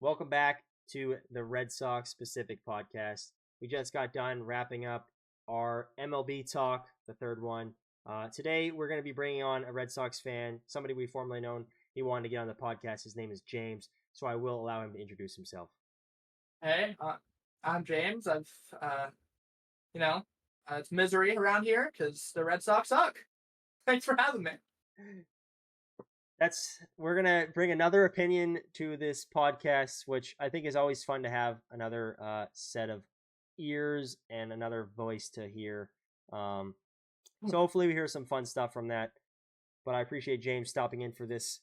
Welcome back to the Red Sox specific podcast. We just got done wrapping up our MLB talk, the third one. Today, we're going to be bringing on a Red Sox fan, somebody we've formerly known. He wanted to get on the podcast. His name is James, so I will allow him to introduce himself. Hey, I'm James. Uh, you know, it's misery around here because the Red Sox suck. Thanks for having me. We're gonna bring another opinion to this podcast, which I think is always fun to have another set of ears and another voice to hear. So hopefully we hear some fun stuff from that. But I appreciate James stopping in for this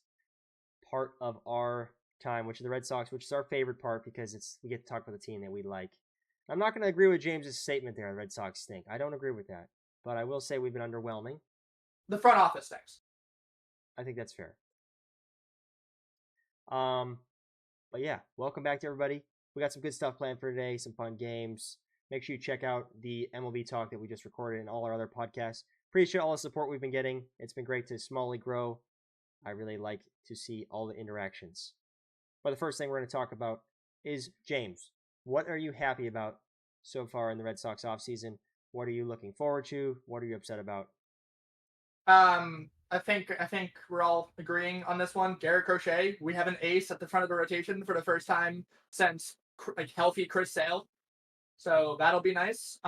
part of our time, which is the Red Sox, which is our favorite part because we get to talk about the team that we like. I'm not going to agree with James's statement there. The Red Sox stink. I don't agree with that, but I will say we've been underwhelming. The front office stinks. I think that's fair. But yeah, welcome back to everybody. We got some good stuff planned for today, some fun games. Make sure you check out the MLB talk that we just recorded and all our other podcasts. Appreciate all the support we've been getting. It's been great to smallly grow. I really like to see all the interactions. But the first thing we're going to talk about is James. What are you happy about so far in the Red Sox offseason? What are you looking forward to? What are you upset about? I think we're all agreeing on this one. Garrett Crochet, we have an ace at the front of the rotation for the first time since healthy Chris Sale, so that'll be nice.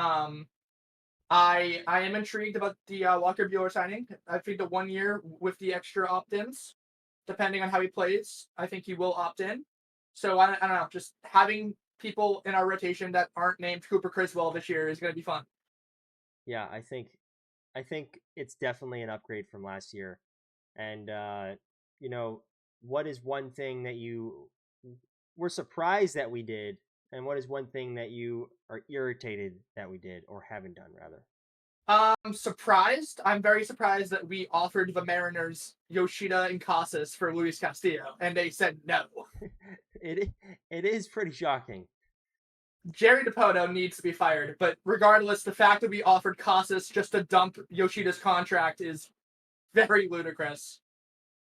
I am intrigued about the Walker Buehler signing. I think the 1 year with the extra opt-ins, depending on how he plays, I think he will opt in. So I don't know, just having people in our rotation that aren't named Cooper Criswell this year is going to be fun. Yeah, I think it's definitely an upgrade from last year. And you know, what is one thing that you were surprised that we did, and what is one thing that you are irritated that we did or haven't done rather? I'm surprised. I'm very surprised that we offered the Mariners Yoshida and Casas for Luis Castillo, and they said no. it is pretty shocking. Jerry Dipoto needs to be fired, but regardless, the fact that we offered Casas just to dump Yoshida's contract is very ludicrous.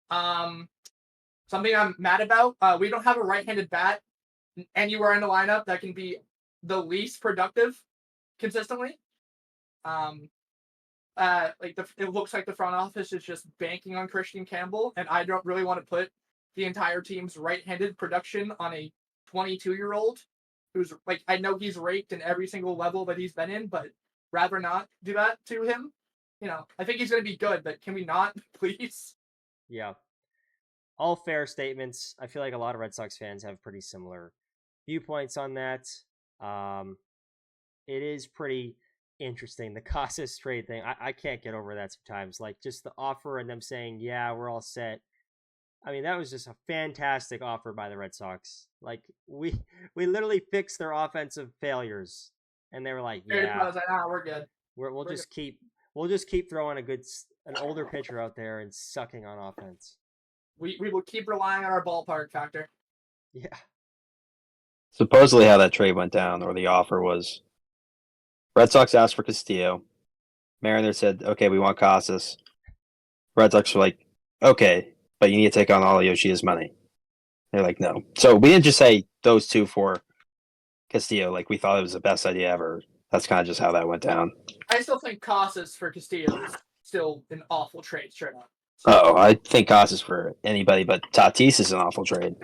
Um, Something I'm mad about. We don't have a right-handed bat anywhere in the lineup that can be the least productive consistently. Um, it looks like the front office is just banking on Christian Campbell, and I don't really want to put the entire team's right-handed production on a 22-year-old who's like, I know he's raked in every single level that he's been in, but rather not do that to him. I think he's going to be good, but can we not, please? Yeah, all fair statements. I feel like a lot of Red Sox fans have pretty similar viewpoints on that. Um, it is pretty interesting. The Casas trade thing, I can't get over that sometimes. Like just the offer and them saying, yeah, we're all set. I mean, that was just a fantastic offer by the Red Sox. Like we literally fixed their offensive failures, and they were like, I "Yeah, was like, ah, we're good. we'll We're good. just keep throwing an older pitcher out there and sucking on offense." We will keep relying on our ballpark factor. Yeah, Supposedly, how that trade went down, or the offer was, Red Sox asked for Castillo. Mariners said, "Okay, we want Casas." Red Sox were like, "Okay, but you need to take on all of Yoshida's money." They're like, "No." So we didn't just say those two for Castillo. Like we thought it was the best idea ever. That's kind of just how that went down. I still think Casas for Castillo is still an awful trade, straight up. Oh, I think Casas for anybody but Tatis is an awful trade.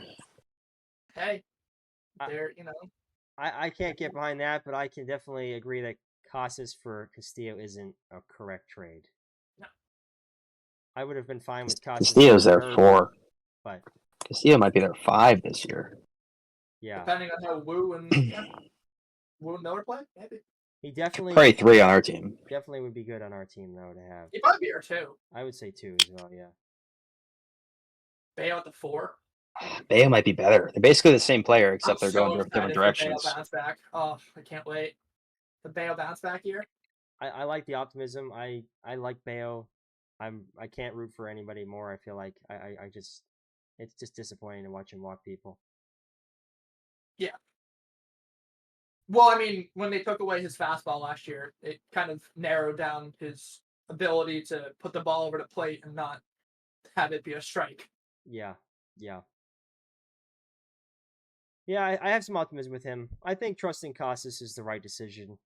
Hey, I, they're I can't get behind that, but I can definitely agree that Casas for Castillo isn't a correct trade. no. I would have been fine with Casas Castillo's for there Irvin, four. but Castillo might be there 5 this year. yeah, Depending on how Wu and Miller play, maybe he definitely Probably 3 on our team. definitely would be good on our team though to have. he might be here too. I would say two as well. Yeah. Bayo at the 4. Bayo might be better. They're basically the same player, I'm except they're so going different excited for Bayo directions. bounce back. Oh, I can't wait. The Bayo bounce back year. I like the optimism. I like Bayo. I can't root for anybody more. I feel like I just it's just disappointing to watch him walk people. Yeah. Well, I mean, when they took away his fastball last year, it kind of narrowed down his ability to put the ball over the plate and not have it be a strike. Yeah, yeah. Yeah, I have some optimism with him. I think trusting Casas is the right decision,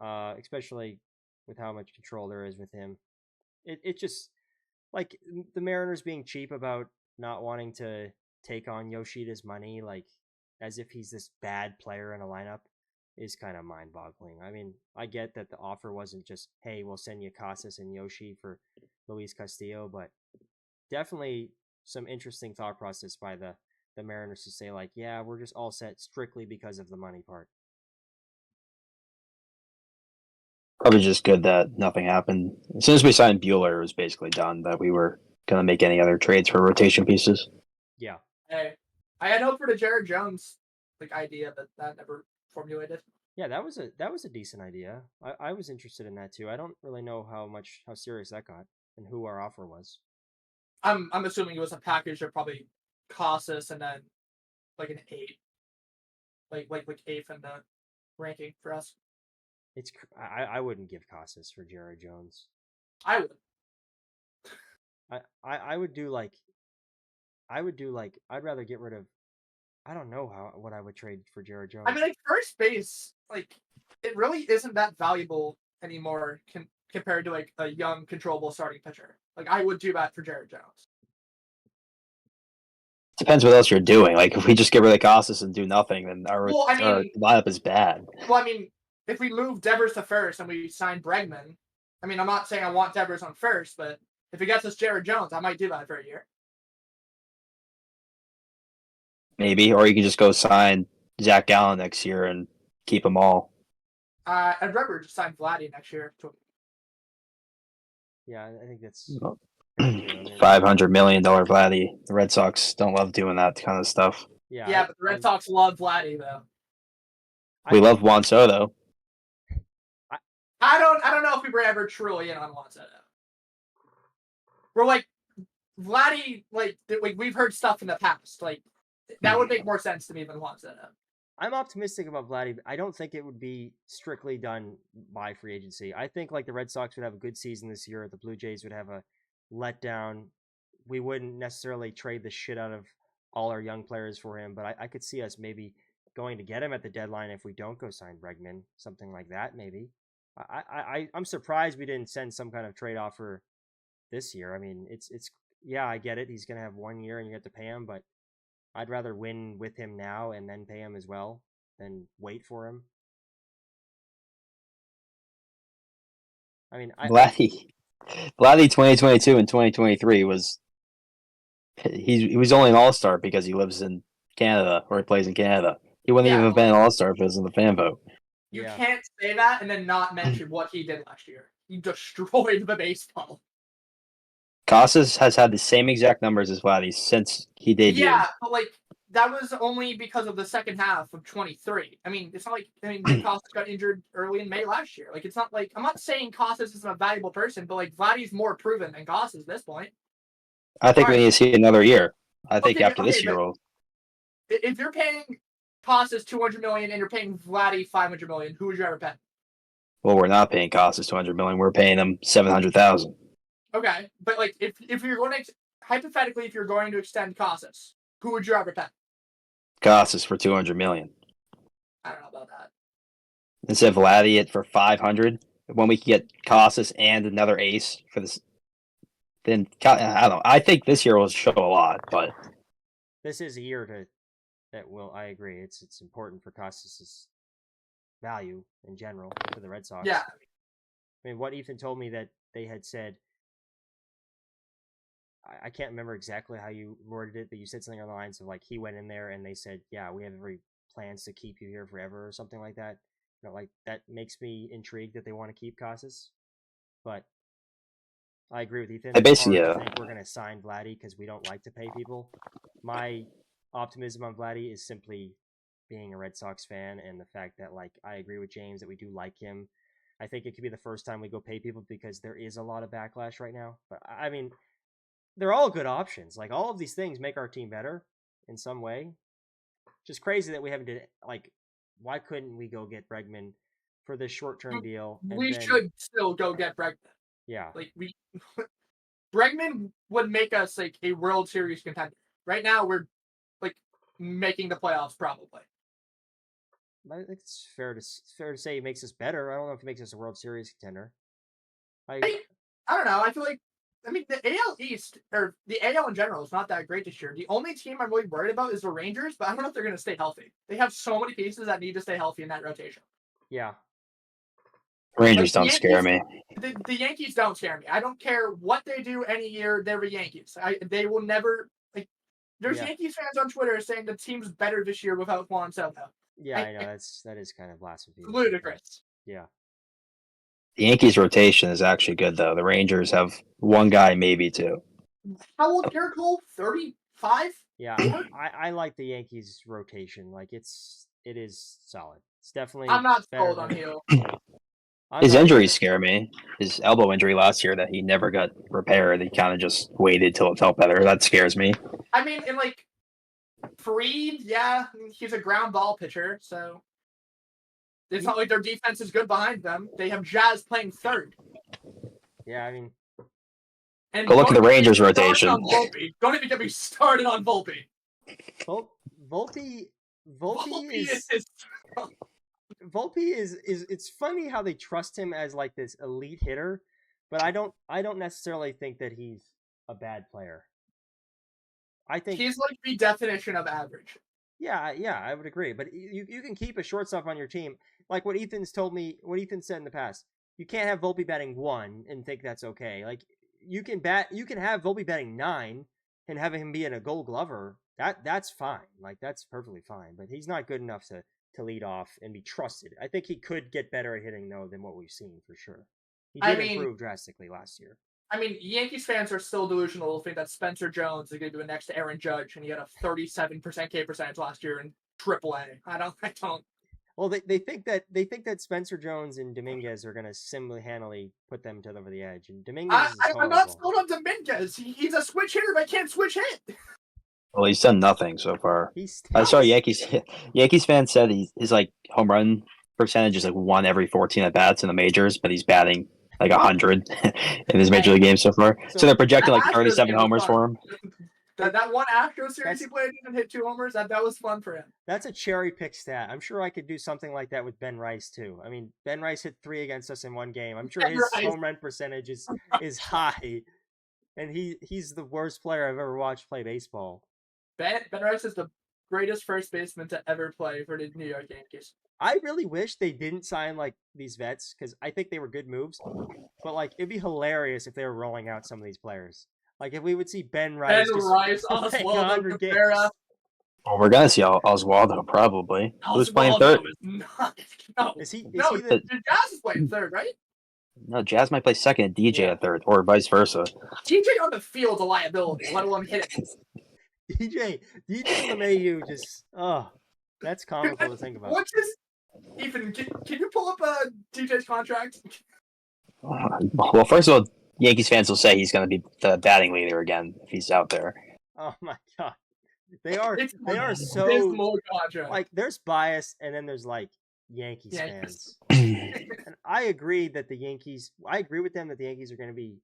especially with how much control there is with him. It just like the Mariners being cheap about not wanting to take on Yoshida's money, like as if he's this bad player in a lineup, is kind of mind boggling. I mean, I get that the offer wasn't just, hey, we'll send you Casas and Yoshi for Luis Castillo, but definitely some interesting thought process by the Mariners to say like, yeah, we're just all set strictly because of the money part. Probably just good that nothing happened. As soon as we signed Bueller, it was basically done that we were gonna make any other trades for rotation pieces. Yeah. Hey, I had hope for the Jared Jones idea, but that never formulated. Yeah, that was a decent idea. I was interested in that too. I don't really know how serious that got and who our offer was. I'm assuming it was a package of probably Casas and then like an 8, like 8th in the ranking for us. I wouldn't give Casas for Jared Jones. I would. I would do like I'd rather get rid of I don't know what I would trade for Jared Jones. I mean, like first base, it really isn't that valuable anymore compared to like a young, controllable starting pitcher. Like I would do that for Jared Jones. Depends what else you're doing. Like if we just get rid of Casas and do nothing, then our lineup is bad. Well, I mean, if we move Devers to first and we sign Bregman, I mean, I'm not saying I want Devers on first, but if he gets us Jared Jones, I might do that for a year. Maybe, or you can just go sign Zach Gallen next year and keep them all. I'd rather just sign Vladdy next year. Yeah, I think that's $500 million Vladdy. The Red Sox don't love doing that kind of stuff. Yeah, but the Red Sox love Vladdy though. We love Juan Soto. I don't know if we were ever truly in on Juan Soto. We're like Vladdy, like we've heard stuff in the past. Like that would make more sense to me than Juan Soto. I'm optimistic about Vladdy. I don't think it would be strictly done by free agency. I think like the Red Sox would have a good season this year. The Blue Jays would have a letdown. We wouldn't necessarily trade the shit out of all our young players for him, but I could see us maybe going to get him at the deadline if we don't go sign Bregman, something like that. Maybe. I'm surprised we didn't send some kind of trade offer this year. I mean, it's yeah, I get it. He's gonna have 1 year and you have to pay him, but I'd rather win with him now and then pay him as well than wait for him. I mean, Vladdy 2022 and 2023 was he was only an all-star because he lives in Canada or he plays in Canada. He wouldn't even have been an all-star if it was in the fan vote. You can't say that and then not mention what he did last year. He destroyed the baseball. Casas has had the same exact numbers as Vladdy since he debuted. Yeah, but like that was only because of the second half of 23. I mean, it's not like Casas got injured early in May last year. Like it's not like I'm not saying Casas isn't a valuable person, but like Vladdy's more proven than Casas at this point. I think we need to see another year. I think after this year, if you're paying Casas $200 million and you're paying Vladdy $500 million, who would you ever pay? Well, we're not paying Casas $200 million. We're paying him $700,000. Okay, but like if you're going to hypothetically, if you're going to extend Casas, who would you ever pay? Casas for $200 million. I don't know about that. Instead of Vladdy it for $500, when we can get Casas and another ace for this, then I don't know. I think this year will show a lot, but this is a year that will. I agree. It's important for Casas's value in general for the Red Sox. Yeah. I mean, what Ethan told me that they had said. I can't remember exactly how you worded it, but you said something on the lines of like he went in there and they said, "Yeah, we have every plans to keep you here forever" or something like that. You know, like that makes me intrigued that they want to keep Casas. But I agree with Ethan. It's hard to think we're going to sign Vladdy because we don't like to pay people. My optimism on Vladdy is simply being a Red Sox fan and the fact that like I agree with James that we do like him. I think it could be the first time we go pay people because there is a lot of backlash right now. But I mean, they're all good options. Like all of these things make our team better in some way. Just crazy that we haven't did it. Like, why couldn't we go get Bregman for this short-term deal? We should still go get Bregman. Yeah, like Bregman would make us like a World Series contender. Right now, we're like making the playoffs probably. I think it's fair to say it makes us better. I don't know if it makes us a World Series contender. I don't know. I feel like the AL East or the AL in general is not that great this year. The only team I'm really worried about is the Rangers, but I don't know if they're going to stay healthy. They have so many pieces that need to stay healthy in that rotation. Yeah. Rangers don't scare me. The Yankees don't scare me. I don't care what they do any year. They're the Yankees. They will never like. There's Yankees fans on Twitter saying the team's better this year without Juan Soto. Yeah, I know that is kind of blasphemy. Ludicrous. Yeah. The Yankees rotation is actually good though. The Rangers have one guy, maybe two. How old Garrett Cole? 35? Yeah, I like the Yankees rotation. Like it is solid. It's definitely. I'm not sold on Hill. His injuries scare me. His elbow injury last year that he never got repaired. He kind of just waited till it felt better. That scares me. I mean, in like Freed, yeah, he's a ground ball pitcher, so it's not like their defense is good behind them. They have Jazz playing third. Yeah, I mean, and go look at the Rangers rotation. Don't even get me started on Volpe. Volpe is it's funny how they trust him as like this elite hitter, but I don't necessarily think that he's a bad player. I think he's like the definition of average. Yeah, I would agree. But you can keep a shortstop on your team. Like what Ethan said in the past. You can't have Volpe batting 1 and think that's okay. Like you can have Volpe batting 9 and having him be in a Gold Glover. That's fine. Like that's perfectly fine. But he's not good enough to lead off and be trusted. I think he could get better at hitting though than what we've seen for sure. He did improve drastically last year. I mean, Yankees fans are still delusional to think that Spencer Jones is going to do it next to Aaron Judge, and he had a 37% K percentage last year in AAA. I don't. Well, they think that Spencer Jones and Dominguez are going to single-handedly put them over the edge, and Dominguez. I'm not sold on Dominguez. He's a switch hitter, but can't switch hit. Well, he's done nothing so far. I saw Yankees fan said his like home run percentage is like 1 every 14 at bats in the majors, but he's batting like 100 in his major league game so far. So they're projecting like 37 homers for him. That one Astros series he played and hit 2 homers, that was fun for him. That's a cherry pick stat. I'm sure I could do something like that with Ben Rice too. I mean, Ben Rice hit 3 against us in one game. I'm sure his home run percentage is high, and he's the worst player I've ever watched play baseball. Ben Rice is the greatest first baseman to ever play for the New York Yankees. I really wish they didn't sign like these vets because I think they were good moves. But like it'd be hilarious if they were rolling out some of these players. Like if we would see Ben Rice, Oswaldo Cabrera. Well, we're gonna see Oswaldo probably. Who's playing third? Is he? The Jazz is playing third, right? No, Jazz might play second and DJ at third, or vice versa. DJ on the field's a liability, let alone hit it. DJ LeMahieu just that's comical to think about. What's his Ethan? Can you pull up DJ's contract? Well, first of all, Yankees fans will say he's going to be the batting leader again if he's out there. Oh my god, they are so like there's bias, and then there's like Yankees fans. And I agree with them that the Yankees are going to be.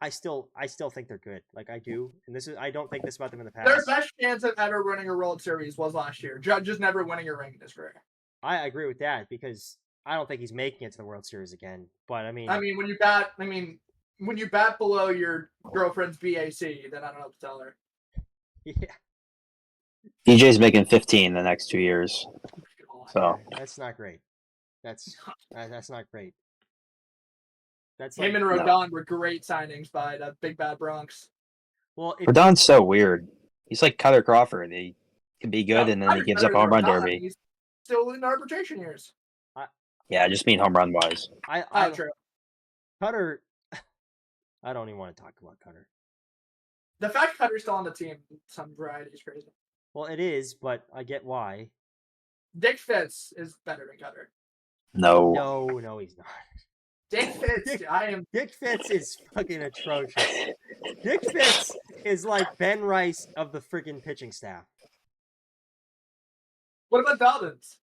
I still think they're good. Like I do, and I don't think this about them in the past. Their best chance of ever winning a World Series was last year. Judge is never winning a ring in his career. I agree with that because I don't think he's making it to the World Series again. But I mean when you bat below your girlfriend's BAC, then I don't know what to tell her. Yeah. DJ's making 15 the next 2 years. So that's not great. That's not great. That's him and Rodon were great signings by the Big Bad Bronx. Well, Rodon's so weird. He's like Cutter Crawford. He can be good, and then he gives up home run derby. He's still in arbitration years. I just mean home run wise. True. Cutter. I don't even want to talk about Cutter. The fact Cutter's still on the team, some variety is crazy. Well, it is, but I get why. Dick Fitz is better than Cutter. No, he's not. Dick Fitz, Dick Fitz is fucking atrocious. Dick Fitz is like Ben Rice of the freaking pitching staff. What about Dobbins?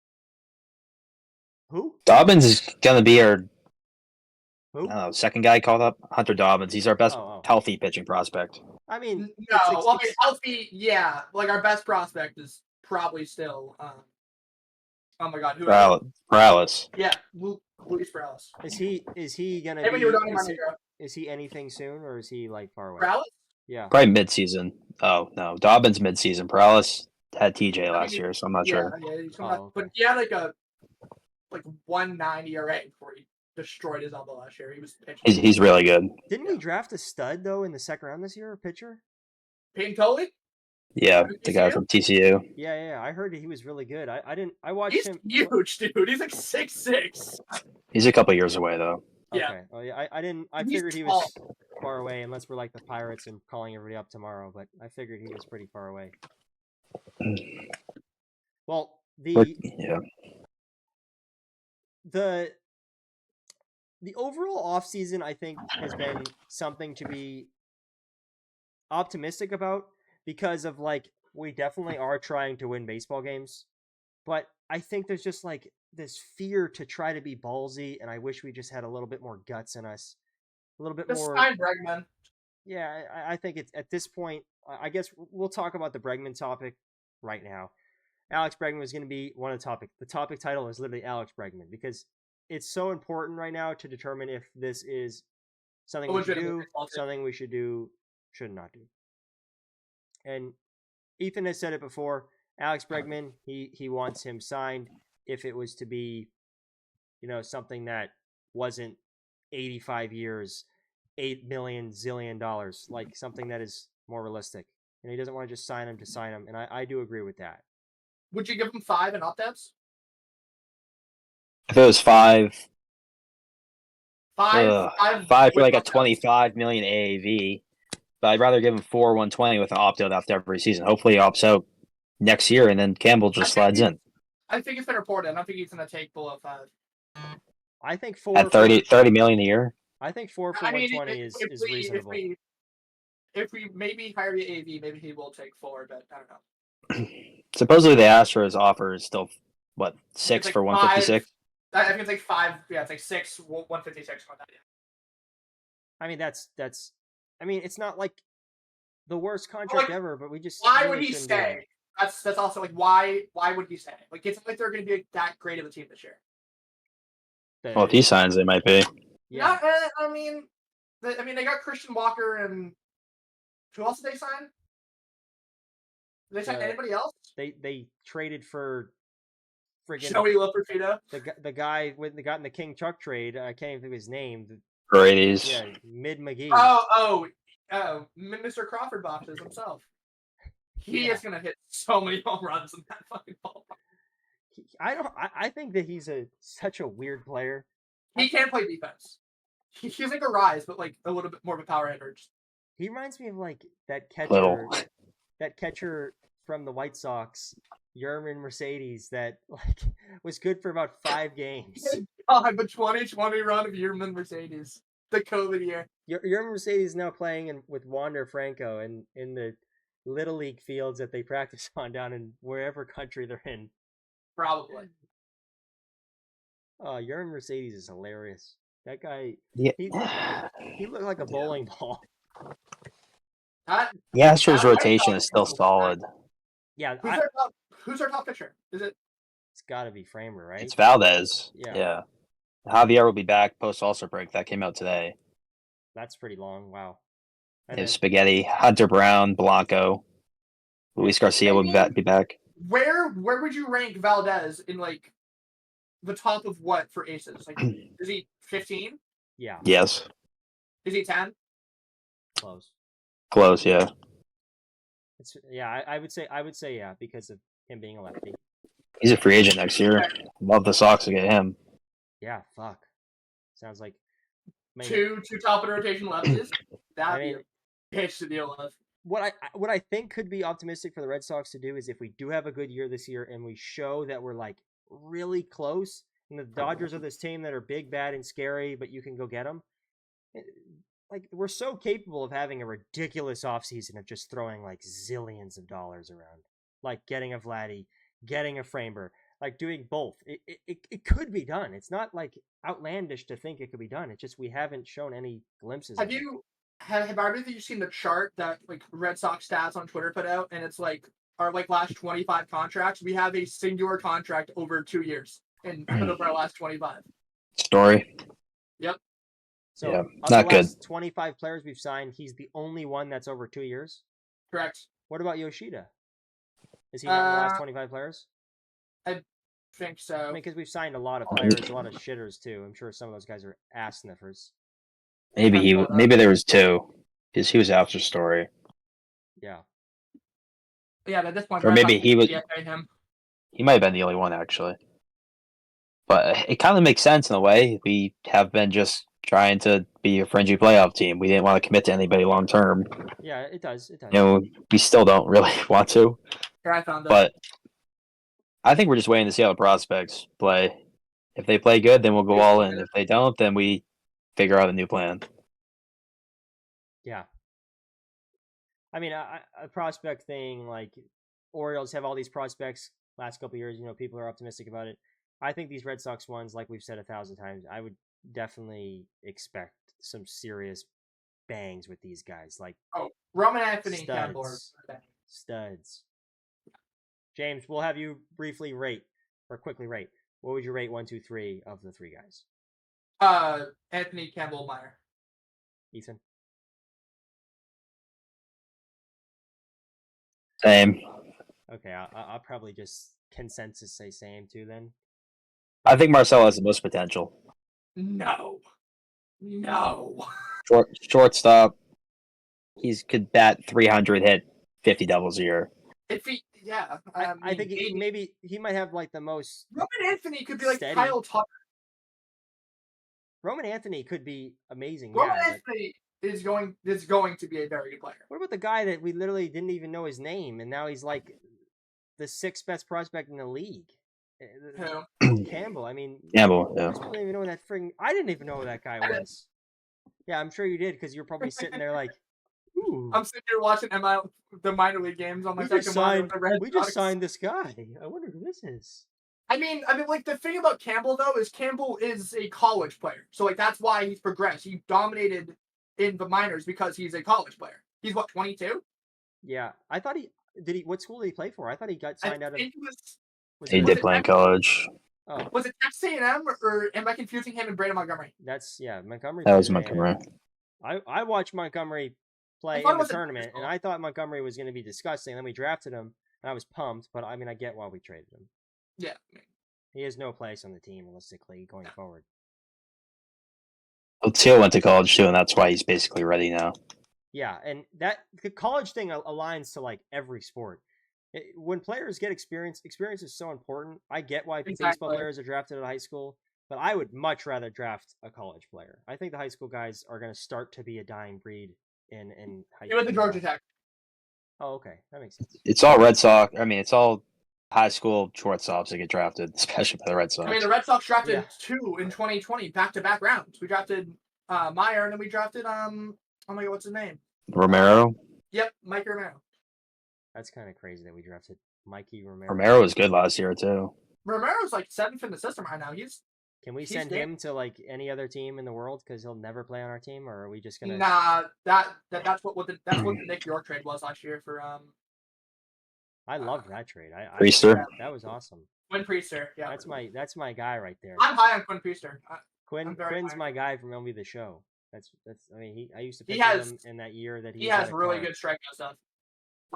Who? Dobbins is gonna be our second guy called up. Hunter Dobbins. He's our best healthy pitching prospect. I mean, No, it's, well, I mean, healthy, yeah. Like our best prospect is probably still. Oh my God, who is it? Morales. Yeah, Luis Morales. is he gonna Hey, when you were be? talking about Negro. Is he anything soon, or is he like far away? Morales? Yeah. Probably mid-season. Oh no, Dobbins mid-season. Morales had TJ I last mean, year, so I'm not yeah, sure. yeah, he's coming Oh, up, okay. but he had like 190 ERA before he destroyed his elbow last year. He was pitching. He's really good. Didn't we draft a stud though in the second round this year, a pitcher? Peyton Coley? Yeah, From the guy TCU? from TCU. Yeah. I heard he was really good. I didn't. I watched He's him. huge, dude. He's like 6'6". He's a couple years away though. Yeah. Okay. Oh yeah. I didn't. I He's figured he tall. was far away, unless we're like the Pirates and calling everybody up tomorrow. But I figured he was pretty far away. Well, Yeah. the overall offseason, I think, has been something to be optimistic about because of like we definitely are trying to win baseball games, but I think there's just like this fear to try to be ballsy, and I wish we just had a little bit more guts in us, a little bit Just more. sign Bregman. Yeah, I think it's at this point. I guess we'll talk about the Bregman topic right now. Alex Bregman was going to be one of the topic. The topic title is literally Alex Bregman because it's so important right now to determine if this is something we should do, something we should do, should not do. And Ethan has said it before. Alex Bregman, he wants him signed if it was to be, something that wasn't 85 years, 8 million zillion dollars, like something that is more realistic. And he doesn't want to just sign him to sign him. And I do agree with that. Would you give him 5 in opt-outs? If it was five Five for like a 25 million AAV, but I'd rather give him 120 with an opt-out after every season. Hopefully he opts out next year and then Campbell just slides in. I think it's been reported. I don't think he's going to take below 5. I think 4 at 30 million a year. I think 4 for 120 is reasonable. If we maybe hire the AV, maybe he will take 4, but I don't know. Supposedly the Astros offer is still what 6 for 156. I think it's like 5. Yeah, it's like 6, 156 on that. Yeah. I mean that's. I mean it's not like the worst contract ever, but we just. Why would he stay? That's also like why would he stay? Like it's not like they're going to be that great of a team this year. Well, if he signs, they might be. Yeah. I mean, they got Christian Walker and who else did they sign? Did they sign anybody else? They traded for friggin' Joey Loperfido. The guy got in the King Truck trade. I can't even think of his name. Brady's. Yeah, Mid McGee. Oh, Mr. Crawford boxes himself. He is gonna hit so many home runs in that fucking ball. I think that he's such a weird player. He can play defense. He's like a Rise, but like a little bit more of a power hitter. He reminds me of like that catcher from the White Sox, Yermin Mercedes, that like was good for about 5 games. God, the 2020 run of Yermin Mercedes, the COVID year. Yermin Mercedes is now playing with Wander Franco in the Little League fields that they practice on down in wherever country they're in. Probably. Yermin Mercedes is hilarious. That guy, yeah. he looked like a bowling ball. The Astros rotation is still solid. Yeah. Who's our top pitcher? Is it? It's got to be Framer, right? It's Valdez. Yeah. Javier will be back post All-Star break. That came out today. That's pretty long. Wow. They have Spaghetti, Hunter Brown, Blanco, Luis Garcia will be back. Where would you rank Valdez in like the top of what for aces? Like, is he 15? Yeah. Yes. Is he 10? Close, yeah. I would say yeah, because of him being a lefty. He's a free agent next year. Love the Sox to get him. Yeah, fuck. Sounds like two top of the rotation lefties. That'd be a pitch to deal with. What I think could be optimistic for the Red Sox to do is if we do have a good year this year and we show that we're like really close, and the Dodgers are this team that are big, bad, and scary, but you can go get them. Like, we're so capable of having a ridiculous offseason of just throwing like zillions of dollars around, like getting a Vladdy, getting a Framber, like doing both. It could be done. It's not like outlandish to think it could be done. It's just we haven't shown any glimpses. have either of you seen the chart that like Red Sox stats on Twitter put out, and it's like our like last 25 contracts, we have a singular contract over 2 years and out of our last 25. Story. Yep. So Yeah, of not the good. last 25 players we've signed, he's the only one that's over 2 years. Correct. What about Yoshida? Is he not in the last 25 players? I think so. I mean, because we've signed a lot of players, a lot of shitters too. I'm sure some of those guys are ass sniffers. Maybe there was 2 because he was after Story, Yeah. Yeah, at this point, or Red maybe Sox he was. DFA him. He might have been the only one actually, but it kind of makes sense in a way. We have been just trying to be a fringy playoff team. We didn't want to commit to anybody long term. Yeah, it does. It does. You know, we still don't really want to. Here, I found it. But I think we're just waiting to see how the prospects play. If they play good, then we'll go all in. If they don't, then we figure out a new plan. Yeah. I mean, a prospect thing, like Orioles have all these prospects last couple of years. People are optimistic about it. I think these Red Sox ones, like we've said 1,000 times, I would definitely expect some serious bangs with these guys. Like Roman Anthony Campbell. Studs. James, we'll have you quickly rate. What would you rate 1, 2, 3 of the 3 guys? Anthony Campbell Meyer. Ethan? Same. Okay, I'll probably just consensus say same too then. I think Marcelo has the most potential. No. Shortstop. He could bat 300, hit 50 doubles a year. If he, yeah, I think maybe he might have like the most. Roman Anthony could be like steady. Kyle Tucker. Roman Anthony could be amazing. Roman Anthony is going to be a very good player. What about the guy that we literally didn't even know his name, and now he's like the 6th best prospect in the league? Campbell. I mean, Campbell. Yeah. I didn't even know that I didn't even know who that guy was. Yeah, I'm sure you did because you're probably sitting there like, ooh. I'm sitting here watching the minor league games on my second monitor with the Red Sox. We just signed this guy. I wonder who this is. I mean, like the thing about Campbell though is Campbell is a college player, so like that's why he's progressed. He dominated in the minors because he's a college player. He's what, 22? Yeah, I thought he did. What school did he play for? I thought he got signed out of. He did play in college. Oh. Was it Texas A&M or am I confusing him and Brandon Montgomery? Montgomery. That was Montgomery. I watched Montgomery play in the tournament, and I thought Montgomery was going to be disgusting. Then we drafted him, and I was pumped. But I mean, I get why we traded him. Yeah. He has no place on the team realistically going forward. Well, Teal went to college too, and that's why he's basically ready now. Yeah, and the college thing aligns to like every sport. When players get experience is so important. I get why baseball players are drafted at high school, but I would much rather draft a college player. I think the high school guys are going to start to be a dying breed in high school. He went to Georgia Tech. Oh, okay, that makes sense. It's all Red Sox. I mean, it's all high school shortstops that get drafted, especially by the Red Sox. I mean, the Red Sox drafted 2 in 2020, back-to-back rounds. We drafted Meyer, and then we drafted oh my god, what's his name? Romero. Yep, Mike Romero. That's kind of crazy that we drafted Mikey Romero. Romero was good last year too. Romero's like 7th in the system right now. Can we send him to like any other team in the world because he'll never play on our team, or are we just gonna? Nah, that's what the Nick York trade was last year for I loved that trade. Priester. That was awesome. Quinn Priester. Yeah, that's my guy right there. I'm high on Quinn Priester. Quinn's my guy from MLB The Show. That's. I mean, I used to pick him in that year that he has really good strikeout stuff.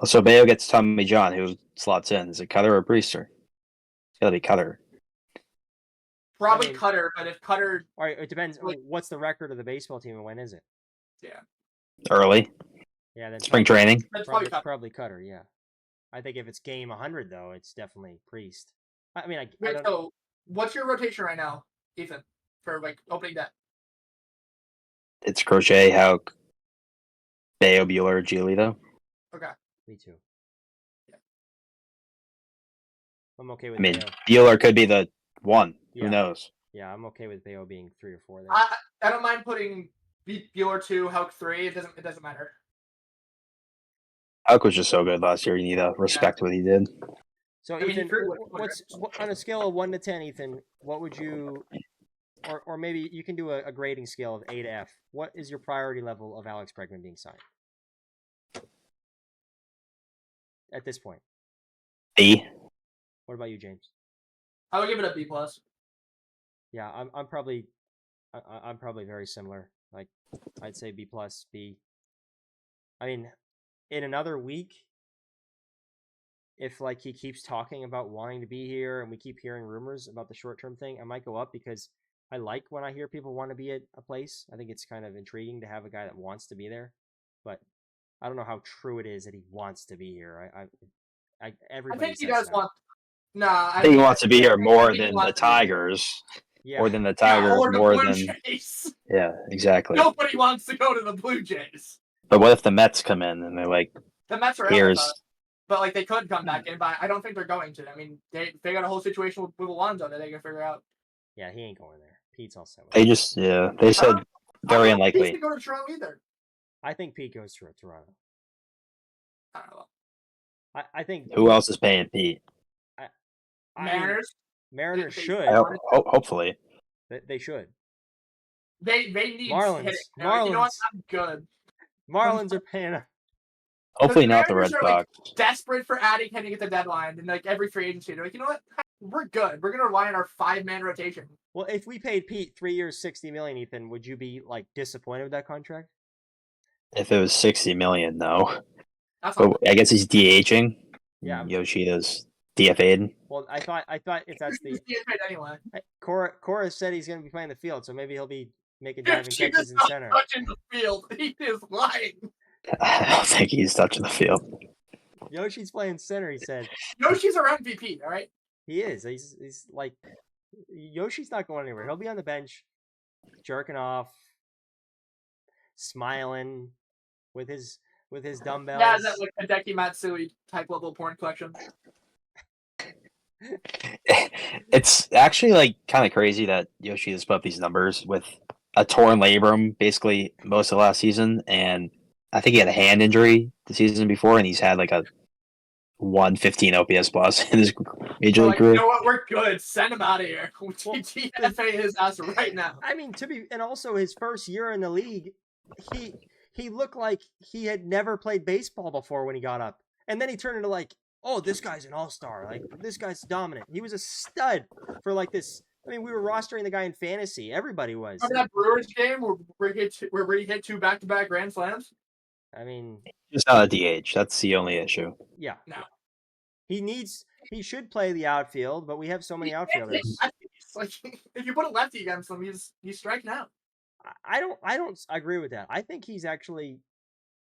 So Bayo gets Tommy John, who slots in. Is it Cutter or Priester? It's gotta be Cutter. Probably Cutter, but if Cutter... All right, it depends. What's the record of the baseball team and when is it? Yeah. Early. Yeah, then spring training. Probably Cutter, yeah. I think if it's game 100, though, it's definitely Priest. I mean, so what's your rotation right now, Ethan, for like opening day? It's Crochet, Houck, Bayo, Bueller, Giolito. Okay. Me too. Yeah. I'm okay with. I mean, Bueller could be the 1. Yeah. Who knows? Yeah, I'm okay with Bayo being 3 or 4 there. I don't mind putting Bueller 2, Houck 3. It doesn't matter. Houck was just so good last year. You need to respect what he did. So, Ethan, what's on a scale of 1 to 10, Ethan? What would you or maybe you can do a grading scale of A to F. What is your priority level of Alex Bregman being signed at this point? B. What about you, James? I would give it a B plus. Yeah, I'm probably very similar. Like, I'd say B plus, B. I mean, in another week, if like he keeps talking about wanting to be here and we keep hearing rumors about the short term thing, I might go up because I like when I hear people want to be at a place. I think it's kind of intriguing to have a guy that wants to be there, but I don't know how true it is that he wants to be here. I Everybody think he says does that. want. Nah, I think he wants to be here I more think he than the wants to be here. Tigers, Yeah, or than the Yeah, Tigers, or the more Blue than Jays. yeah, exactly. Nobody wants to go to the Blue Jays. But what if the Mets come in and they're like, The Mets are out, I "Here's thought. But like they could come back in, but I don't think they're going to. I mean, they got a whole situation with Alonso that they can figure out. yeah, he ain't going there. Pete's all set with they it. just they said very I don't think unlikely." He's to go to Toronto either. I think Pete goes to Toronto. I don't know. I think Who else is paying Pete? I Mariners. Mariners They- should. I hopefully. They should. They need Marlins. hitting. Marlins. You know what? I'm good. Marlins are paying. Hopefully not the Red Mariners are, like, Sox. desperate for adding hitting at the deadline, and like every free agency, they're like, you know what? We're good. We're gonna rely on our 5-man rotation. Well, if we paid Pete 3 years, $60 million, Ethan, would you be like disappointed with that contract? If it was $60 million, no. That's But not I guess he's DHing. Yeah. Yoshida's DFA'd. Well, I thought if that's the anyway. Cora said he's going to be playing the field, so maybe he'll be making If diving she catches does in not center. touch in the field, he is lying. I don't think he's touching the field. Yoshi's playing center. He said Yoshi's our MVP. All right. he is. He's like Yoshi's not going anywhere. He'll be on the bench, jerking off, smiling with his dumbbells. Yeah, is that like Hideki Matsui type level porn collection? It's actually like kind of crazy that Yoshida's put up these numbers with a torn labrum basically most of last season, and I think he had a hand injury the season before, and he's had like a 115 OPS plus in his major league Like, career. you know what? We're good. Send him out of here. TFA his ass right now. I mean, and also his first year in the league, he looked like he had never played baseball before when he got up, and then he turned into like, oh, this guy's an all-star. Like, this guy's dominant. He was a stud for like this. I mean, we were rostering the guy in fantasy. Everybody was. Remember that Brewers game where he hit 2 back-to-back grand slams? I mean, Just not a DH. That's the only issue. yeah. No. He should play the outfield, but we have so many outfielders. Like, if you put a lefty against him, he's striking out. I don't agree with that. I think he's actually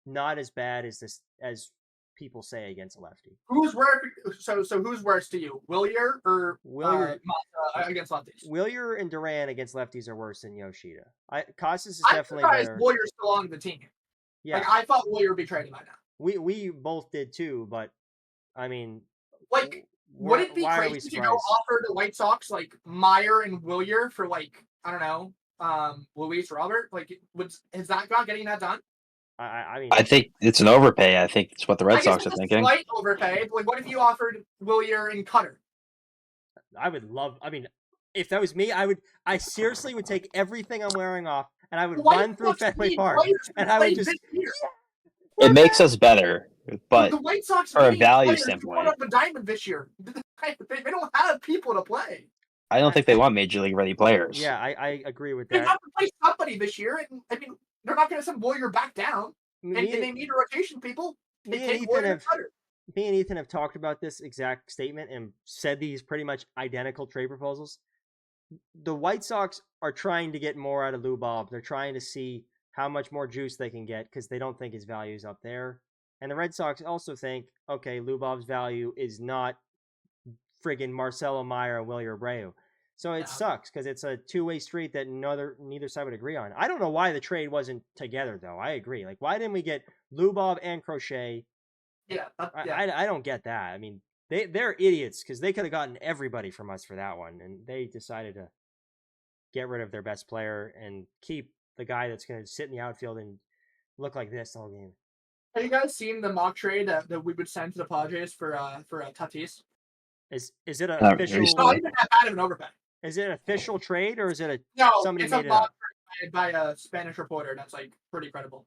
not as bad as people say against a lefty. Who's worse? So who's worse to you, Willier or Mata against lefties? Willier and Duran against lefties are worse than Yoshida. Costas is I'm definitely surprised better. Wilier's still on the team. Yeah, Like, I thought Willier would be traded by now. we both did too, but I mean, like, would it be crazy to go offer the White Sox like Meyer and Willier for like, I don't know, Luis Robert? Like, is that not getting that done? I mean, I think it's an overpay. I think it's what the Red Sox are thinking. Slight overpay. But like, what if you offered Willier and Cutter? I would love. I mean, if that was me, I seriously would take everything I'm wearing off and I would run through Fenway Park and I would just. It makes us better, but the White Sox for a value standpoint, up a diamond this year. They don't have people to play. I don't think they want major league ready players. Yeah, I agree with They that. have to play somebody this year, and I mean, they're not going to send Willier back down, and they need a rotation people. Me and Ethan have talked about this exact statement and said these pretty much identical trade proposals. The White Sox are trying to get more out of Lou Bob. They're trying to see how much more juice they can get because they don't think his value is up there. And the Red Sox also think, okay, Lou Bob's value is not friggin' Marcelo Meyer and Willier Abreu. So it sucks because it's a two-way street that neither side would agree on. I don't know why the trade wasn't together, though. I agree. Like, why didn't we get Lou Bob and Crochet? Yeah. I don't get that. I mean, they're idiots because they could have gotten everybody from us for that one, and they decided to get rid of their best player and keep the guy that's going to sit in the outfield and look like this the whole game. Have you guys seen the mock trade that we would send to the Padres for Tatis? Is it an official? It's not even that bad of an overpay. Is it an official trade or is it No, somebody it's made a it mock up? trade by a Spanish reporter. That's like pretty credible.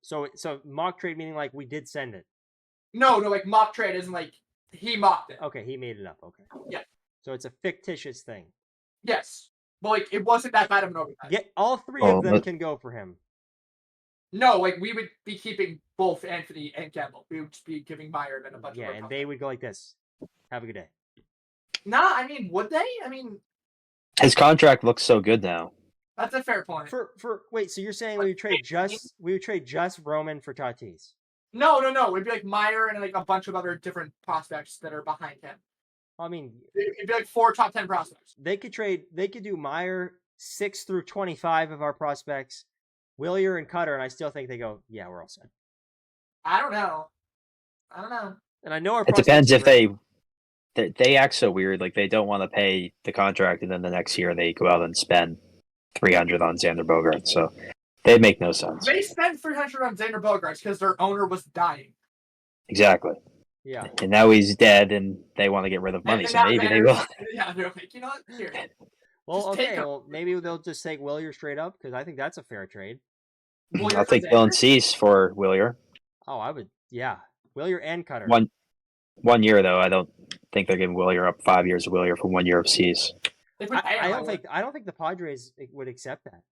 So mock trade meaning like we did send it. No, like mock trade isn't like he mocked it. Okay, he made it up. Okay. Yeah. So it's a fictitious thing. Yes, but like it wasn't that bad of an overtime. Get all three of them can go for him. No, like we would be keeping both Anthony and Campbell. We would just be giving Meyer and a bunch of. Yeah, and they would go like this. Have a good day. Nah, I mean, would they? I mean, His contract looks so good now. that's a fair point. For wait, so you're saying we would trade just Roman for Tatis? No. It'd be like Meyer and like a bunch of other different prospects that are behind him. I mean, it'd be like 4 top 10 prospects. They could do Meyer 6 through 25 of our prospects, Willier and Cutter, and I still think they go, yeah, we're all set. I don't know. And I know our. It depends if they act so weird. Like they don't want to pay the contract, and then the next year they go out and spend $300 on Xander Bogaerts. So they make no sense. They spent $300 on Xander Bogaerts because their owner was dying. Exactly. Yeah. And now he's dead, and they want to get rid of money, so maybe they will. Yeah, they're like, you know what? Here. Well, okay. Well, maybe they'll just take Willier straight up because I think that's a fair trade. I'll take Dylan Cease for Willier. Oh, I would. Yeah, Willier and Cutter. 1 year though. I don't think they're giving Willier up 5 years of Willier for 1 year of Cease. I don't think the Padres would accept that.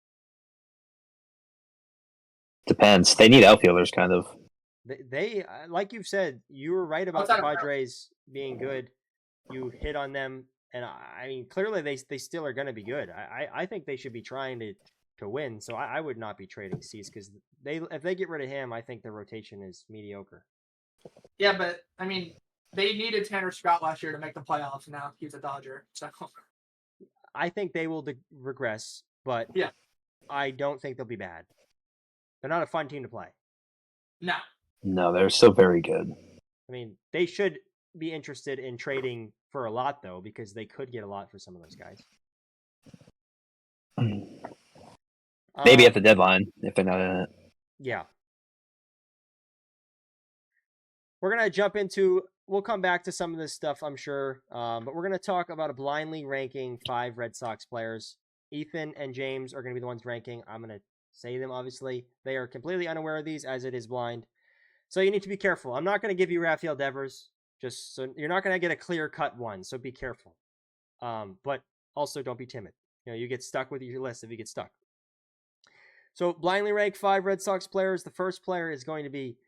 Depends. They need outfielders, kind of. They like you've said, you were right about the Padres being good. You hit on them, and I mean clearly they still are going to be good. I think they should be trying to win. So I would not be trading Cease because if they get rid of him, I think their rotation is mediocre. Yeah, but I mean they needed Tanner Scott last year to make the playoffs. And now he's a Dodger, so I think they will regress, but yeah, I don't think they'll be bad. They're not a fun team to play. No, they're still very good. I mean, they should be interested in trading for a lot, though, because they could get a lot for some of those guys. Maybe at the deadline, if they're not in it. Yeah. We're going to jump into... We'll come back to some of this stuff, I'm sure. But we're going to talk about a blindly ranking 5 Red Sox players. Ethan and James are going to be the ones ranking. I'm going to say them, obviously. They are completely unaware of these, as it is blind. So you need to be careful. I'm not going to give you Rafael Devers, just so you're not going to get a clear-cut one, so be careful. But also don't be timid. You get stuck with your list if you get stuck. So blindly rank 5 Red Sox players. The first player is going to be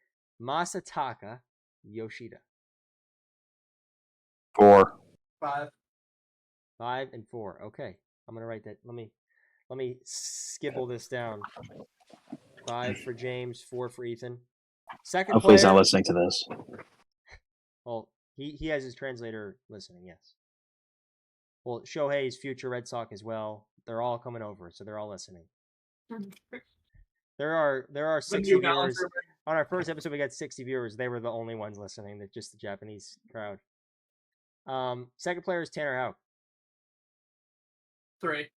Masataka Yoshida. 4. 5. 5 and 4. Okay, I'm gonna write that. Let me skibble this down. 5 for James, 4 for Ethan. Second Hopefully player, he's not listening to this. Well, he has his translator listening, yes. Well, Shohei's future Red Sox as well. They're all coming over, so they're all listening. There are 60 viewers. On our first episode, we got 60 viewers. They were the only ones listening, just the Japanese crowd. Second player is Tanner Houck. 3.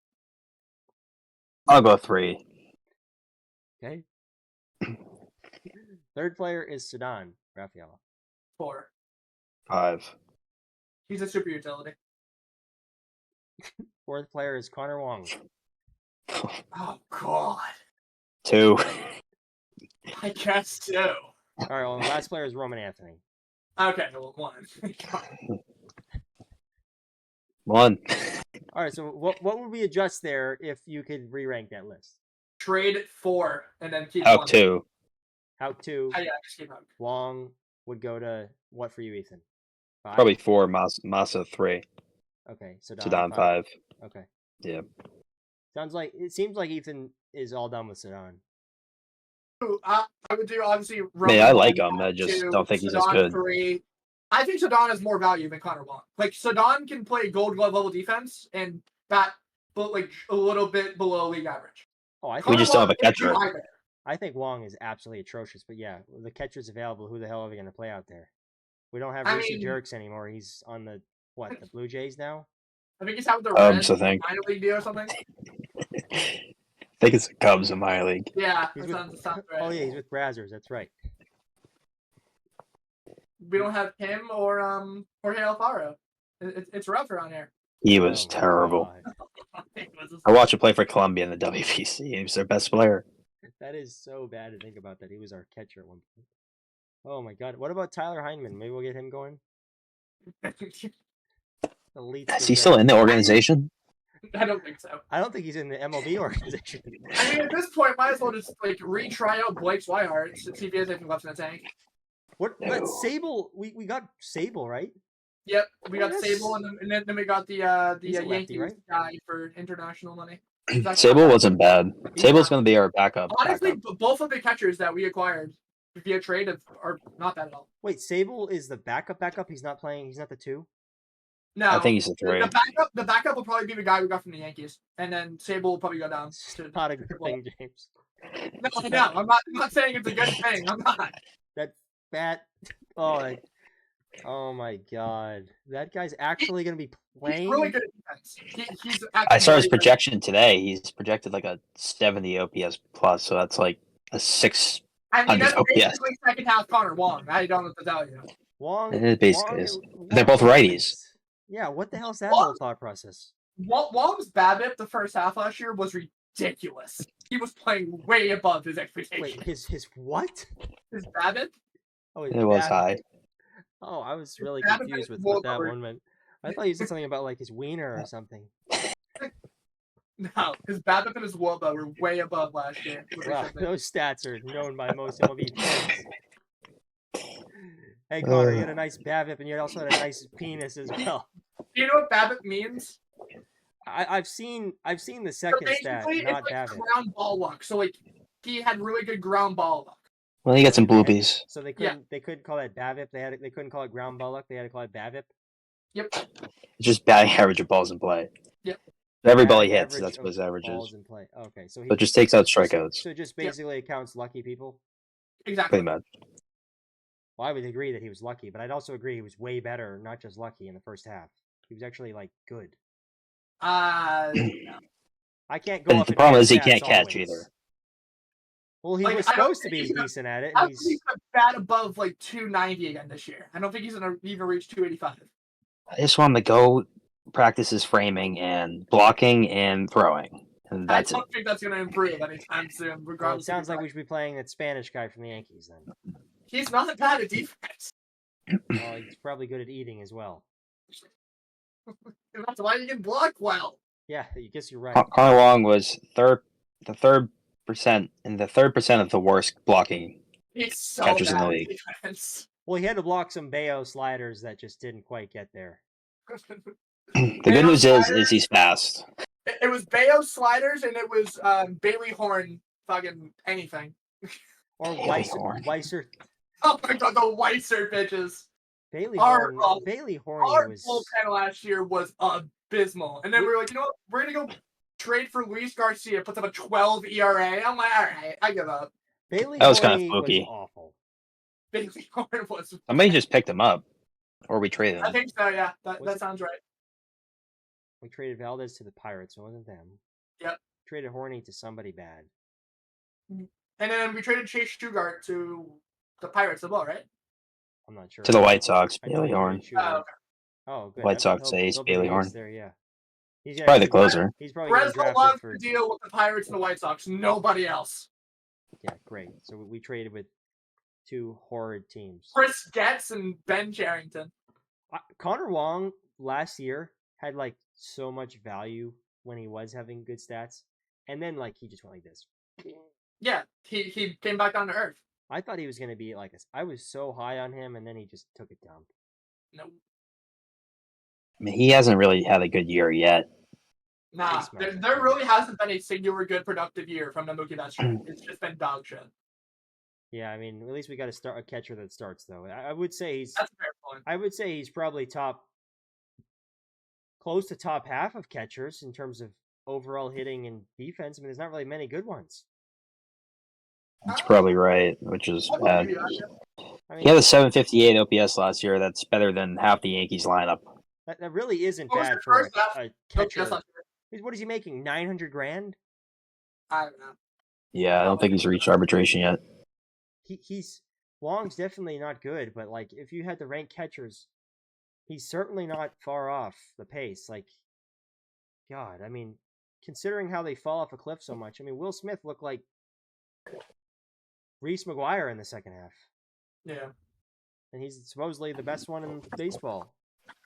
I'll go 3. Okay. Third player is Sudan Rafaela. 4. 5. He's a super utility. Fourth player is Connor Wong. Oh God. 2. I guess 2. All right. Well, the last player is Roman Anthony. Okay. Well, 1. 1. All right. So what would we adjust there if you could re-rank that list? Trade 4 and then keep Houck 1. 2. Houck 2. Yeah, just keep Houck. Wong would go to what for you, Ethan? 5? Probably 4. Massa 3. Okay. Sudan 5. Okay. Yeah. It seems like Ethan is all done with Sudan. I would do obviously. Man, I like him. I just don't think he's as good. 3. I think Sudan has more value than Connor Wong. Like Sudan can play Gold Glove level defense and bat, but like a little bit below league average. Oh, we just don't have a catcher. I think Wong is absolutely atrocious, but yeah, the catcher's available. Who the hell are we going to play out there? We don't have Reese Jerks anymore. He's on the Blue Jays now? I think he's having the Reds minor league deal or something. I think it's the Cubs in minor league. Yeah, he's sounds right. Oh yeah, he's with Brazzers. That's right. We don't have him or Jorge Alfaro. It's rough around here. He was Oh my terrible. God. It was just- I watched him play for Columbia in the WPC. He was their best player. That is so bad to think about that. He was our catcher at one point. Oh my God. What about Tyler Heineman? Maybe we'll get him going. Elite. Is he still in the organization? I don't think so. I don't think he's in the MLB organization. I mean, at this point, might as well just like retry out Blake Swihart to see if he has anything left in the tank. What? But Sable, we got Sable, right? Yep, we got Yes. Sable, and then we got the He's a lefty, Yankees right? guy for international money. Sable wasn't bad. Sable's going to be our backup. Honestly, both of the catchers that we acquired via trade are not bad at all. Wait, Sable is the backup. He's not playing. He's not the 2. No, I think he's a 3. The backup will probably be the guy we got from the Yankees, and then Sable will probably go down. It's not a good thing, James. No, I'm not saying it's a good thing. I'm not. That fat. Oh my God. That guy's actually going to be playing. He's really good at defense. He's I saw his really good. projection today. He's projected like a 70 OPS plus, so that's like a 6. I mean, that's 100 OPS. basically second half Connor Wong. I don't know what to tell you. Wong. It basically is. Wong- They're both righties. Yeah, what the hell's that Wong- whole thought process? Wong's BABIP the first half last year was ridiculous. He was playing way above his expectations. Wait, his what? His BABIP? Oh, his It was BABIP. high. Oh, I was really BABIP confused is with what that lower. one meant. I thought you said something about like his wiener or something. No, his BABIP and his WOBA were way above last year. Wow, those stats are known by most MLB fans. Hey Connor, you had a nice BABIP and you also had a nice penis as well. Do you know what BABIP means? I've seen the So second stat, basically, not it's like BABIP. ground ball luck. So like he had really good ground ball luck. Well, he got some boobies. So they couldn't call that BABIP. They couldn't call it ground ball luck. They had to call it BABIP. Yep. It's just batting average of balls in play. Yep. Every ball he Batting hits, average that's what his of average balls is. in play. Okay, so So it just takes out strikeouts, So just basically counts lucky people. Exactly. pretty much. Well, I would agree that he was lucky, but I'd also agree he was way better, not just lucky in the first half. He was actually like good. No. I can't go But up. the and problem down is he stats can't catch always. either. Well, he Like, was I don't supposed to think be he's gonna- decent at it. I And don't think he's gonna bat above like 290 again this year. I don't think he's gonna even reach 285. I just want him to go practice his framing and blocking and throwing. And I that's it. don't think that's gonna improve anytime soon, well, it regardless. sounds like we should be playing that Spanish guy from the Yankees then. He's not bad at defense. Well, he's probably good at eating as well. That's why you can block well. Yeah, I guess you're right. Connor Wong was the third percent of the worst blocking. He's so Catchers in bad the at league. defense. Well, he had to block some Bayo sliders that just didn't quite get there. The good news is he's fast. It was Bayo sliders and it was Bailey Horn fucking anything. Or Bailey Weiser. Horn. Weiser. Oh my god, the Weiser pitches. Bailey Our- Horn. Bailey Horn Our was. bullpen last year was abysmal. And then we were like, you know what? We're going to go trade for Luis Garcia, puts up a 12 ERA. I'm like, all right, I give up. Bailey That was kinda Horny fluky. was awful. Bailey Horn was. Somebody just picked him up, or we traded I him. think so, yeah. Was That it? sounds right. We traded Valdez to the Pirates. So it wasn't them. Yep. Traded Horny to somebody bad. And then we traded Chase Stugart to the Pirates as well, right? I'm not sure. To the White Sox, I Bailey think Horn. we should have- Oh, okay. Oh, good. White Sox He'll- ace, he'll be Bailey the Horn. ace there, yeah. He's Probably the he's- closer. He's probably going to Fresno draft loves for. to deal with the Pirates and the White Sox. Nobody else. Yeah, great. So we traded with two horrid teams. Chris Getz and Ben Charrington. Connor Wong last year had like so much value when he was having good stats, and then like he just went like this. Yeah, he came back down to earth. I thought he was going to be like this. I was so high on him, and then he just took a dump. Nope. I mean, he hasn't really had a good year yet. Nah, He's smart. there really hasn't been a singular good productive year from the Mookie Betts trade. It's just been dog shit. Yeah, I mean, at least we got a catcher that starts though. I would say he's. That's a fair point. I would say he's probably close to top half of catchers in terms of overall hitting and defense. I mean, there's not really many good ones. That's probably right, which is I'll bad. give you that. I mean, He had a 758 OPS last year. That's better than half the Yankees lineup. that really isn't What was bad the for first half? a Nope, catcher. that's not true. What is he making? 900 grand? I don't know. Yeah, I don't think he's reached arbitration yet. He's Wong's definitely not good, but like if you had to rank catchers, he's certainly not far off the pace. Like God, I mean, considering how they fall off a cliff so much, I mean, Will Smith looked like Reese McGuire in the second half. Yeah. And he's supposedly the best one in baseball.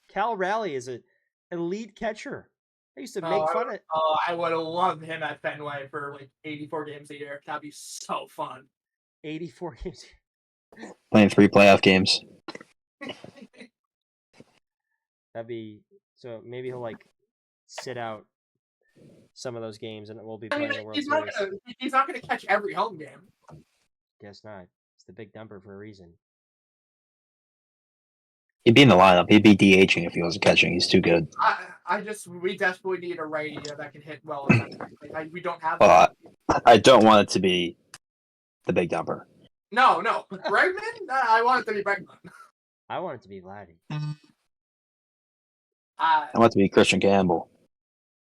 Cal Raleigh is an elite catcher. I used to make fun of. Oh, I would love him at Fenway for like 84 games a year. That'd be so fun. 84 games. Playing 3 playoff games. That'd be so. Maybe he'll like sit out some of those games, and we'll be playing the World Series. He's not gonna catch every home game. Guess not. It's the big dumper for a reason. He'd be in the lineup. He'd be DHing if he wasn't catching. He's too good. We desperately need a righty that can hit well. We don't have. Well, I don't want it to be the big dumper. No, Bregman. I want it to be Bregman. I want it to be Vladdy. I want it to be Christian Campbell.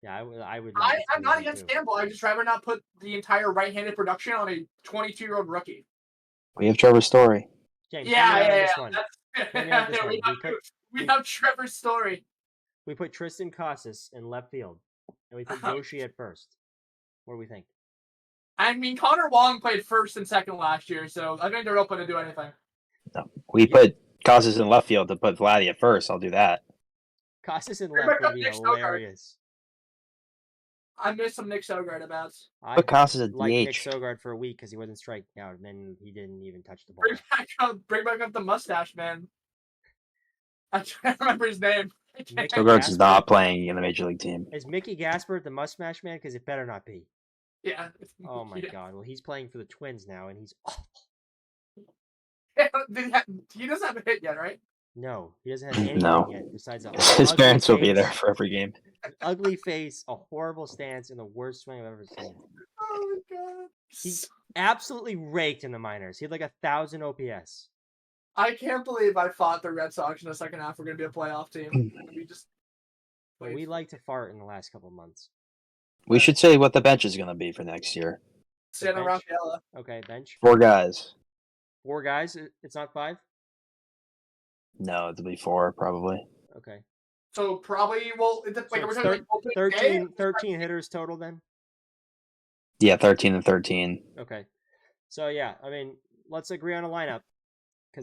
Yeah, I would. I'm not against Campbell. I just rather not put the entire right-handed production on a 22-year-old rookie. We have Trevor Story. James, Yeah. We have Trevor's Story. We put Tristan Casas in left field, and we put Yoshi at first. What do we think? I mean, Connor Wong played first and second last year, so I think they're open to do anything. No, we put Casas in left field to put Vladdy at first. I'll do that. Casas in left would be hilarious. I missed some Nick Sogard abouts. Put Casas at like DH. Nick Sogard for a week because he wasn't striking out, and then he didn't even touch the ball. Bring back up the mustache man. I can't remember his name. Sogard's not playing in the major league team. Is Mickey Gaspard the mustache man? Because it better not be. Yeah. Oh my God! Well, he's playing for the Twins now, and he's awful. He doesn't have a hit yet, right? No, he doesn't have anything yet besides his parents will be there for every game. An ugly face, a horrible stance, and the worst swing I've ever seen. Oh my God! He absolutely raked in the minors. He had like 1,000 OPS. I can't believe I thought the Red Sox in the second half were going to be a playoff team. We like to fart in the last couple of months. We should say what the bench is going to be for next year. Santa Rafaela. Okay, bench. 4 guys. 4 guys? It's not 5? No, it'll be 4 probably. Okay. So probably, well, we're 13 hitters total then? Yeah, 13 and 13. Okay. So, yeah, I mean, let's agree on a lineup.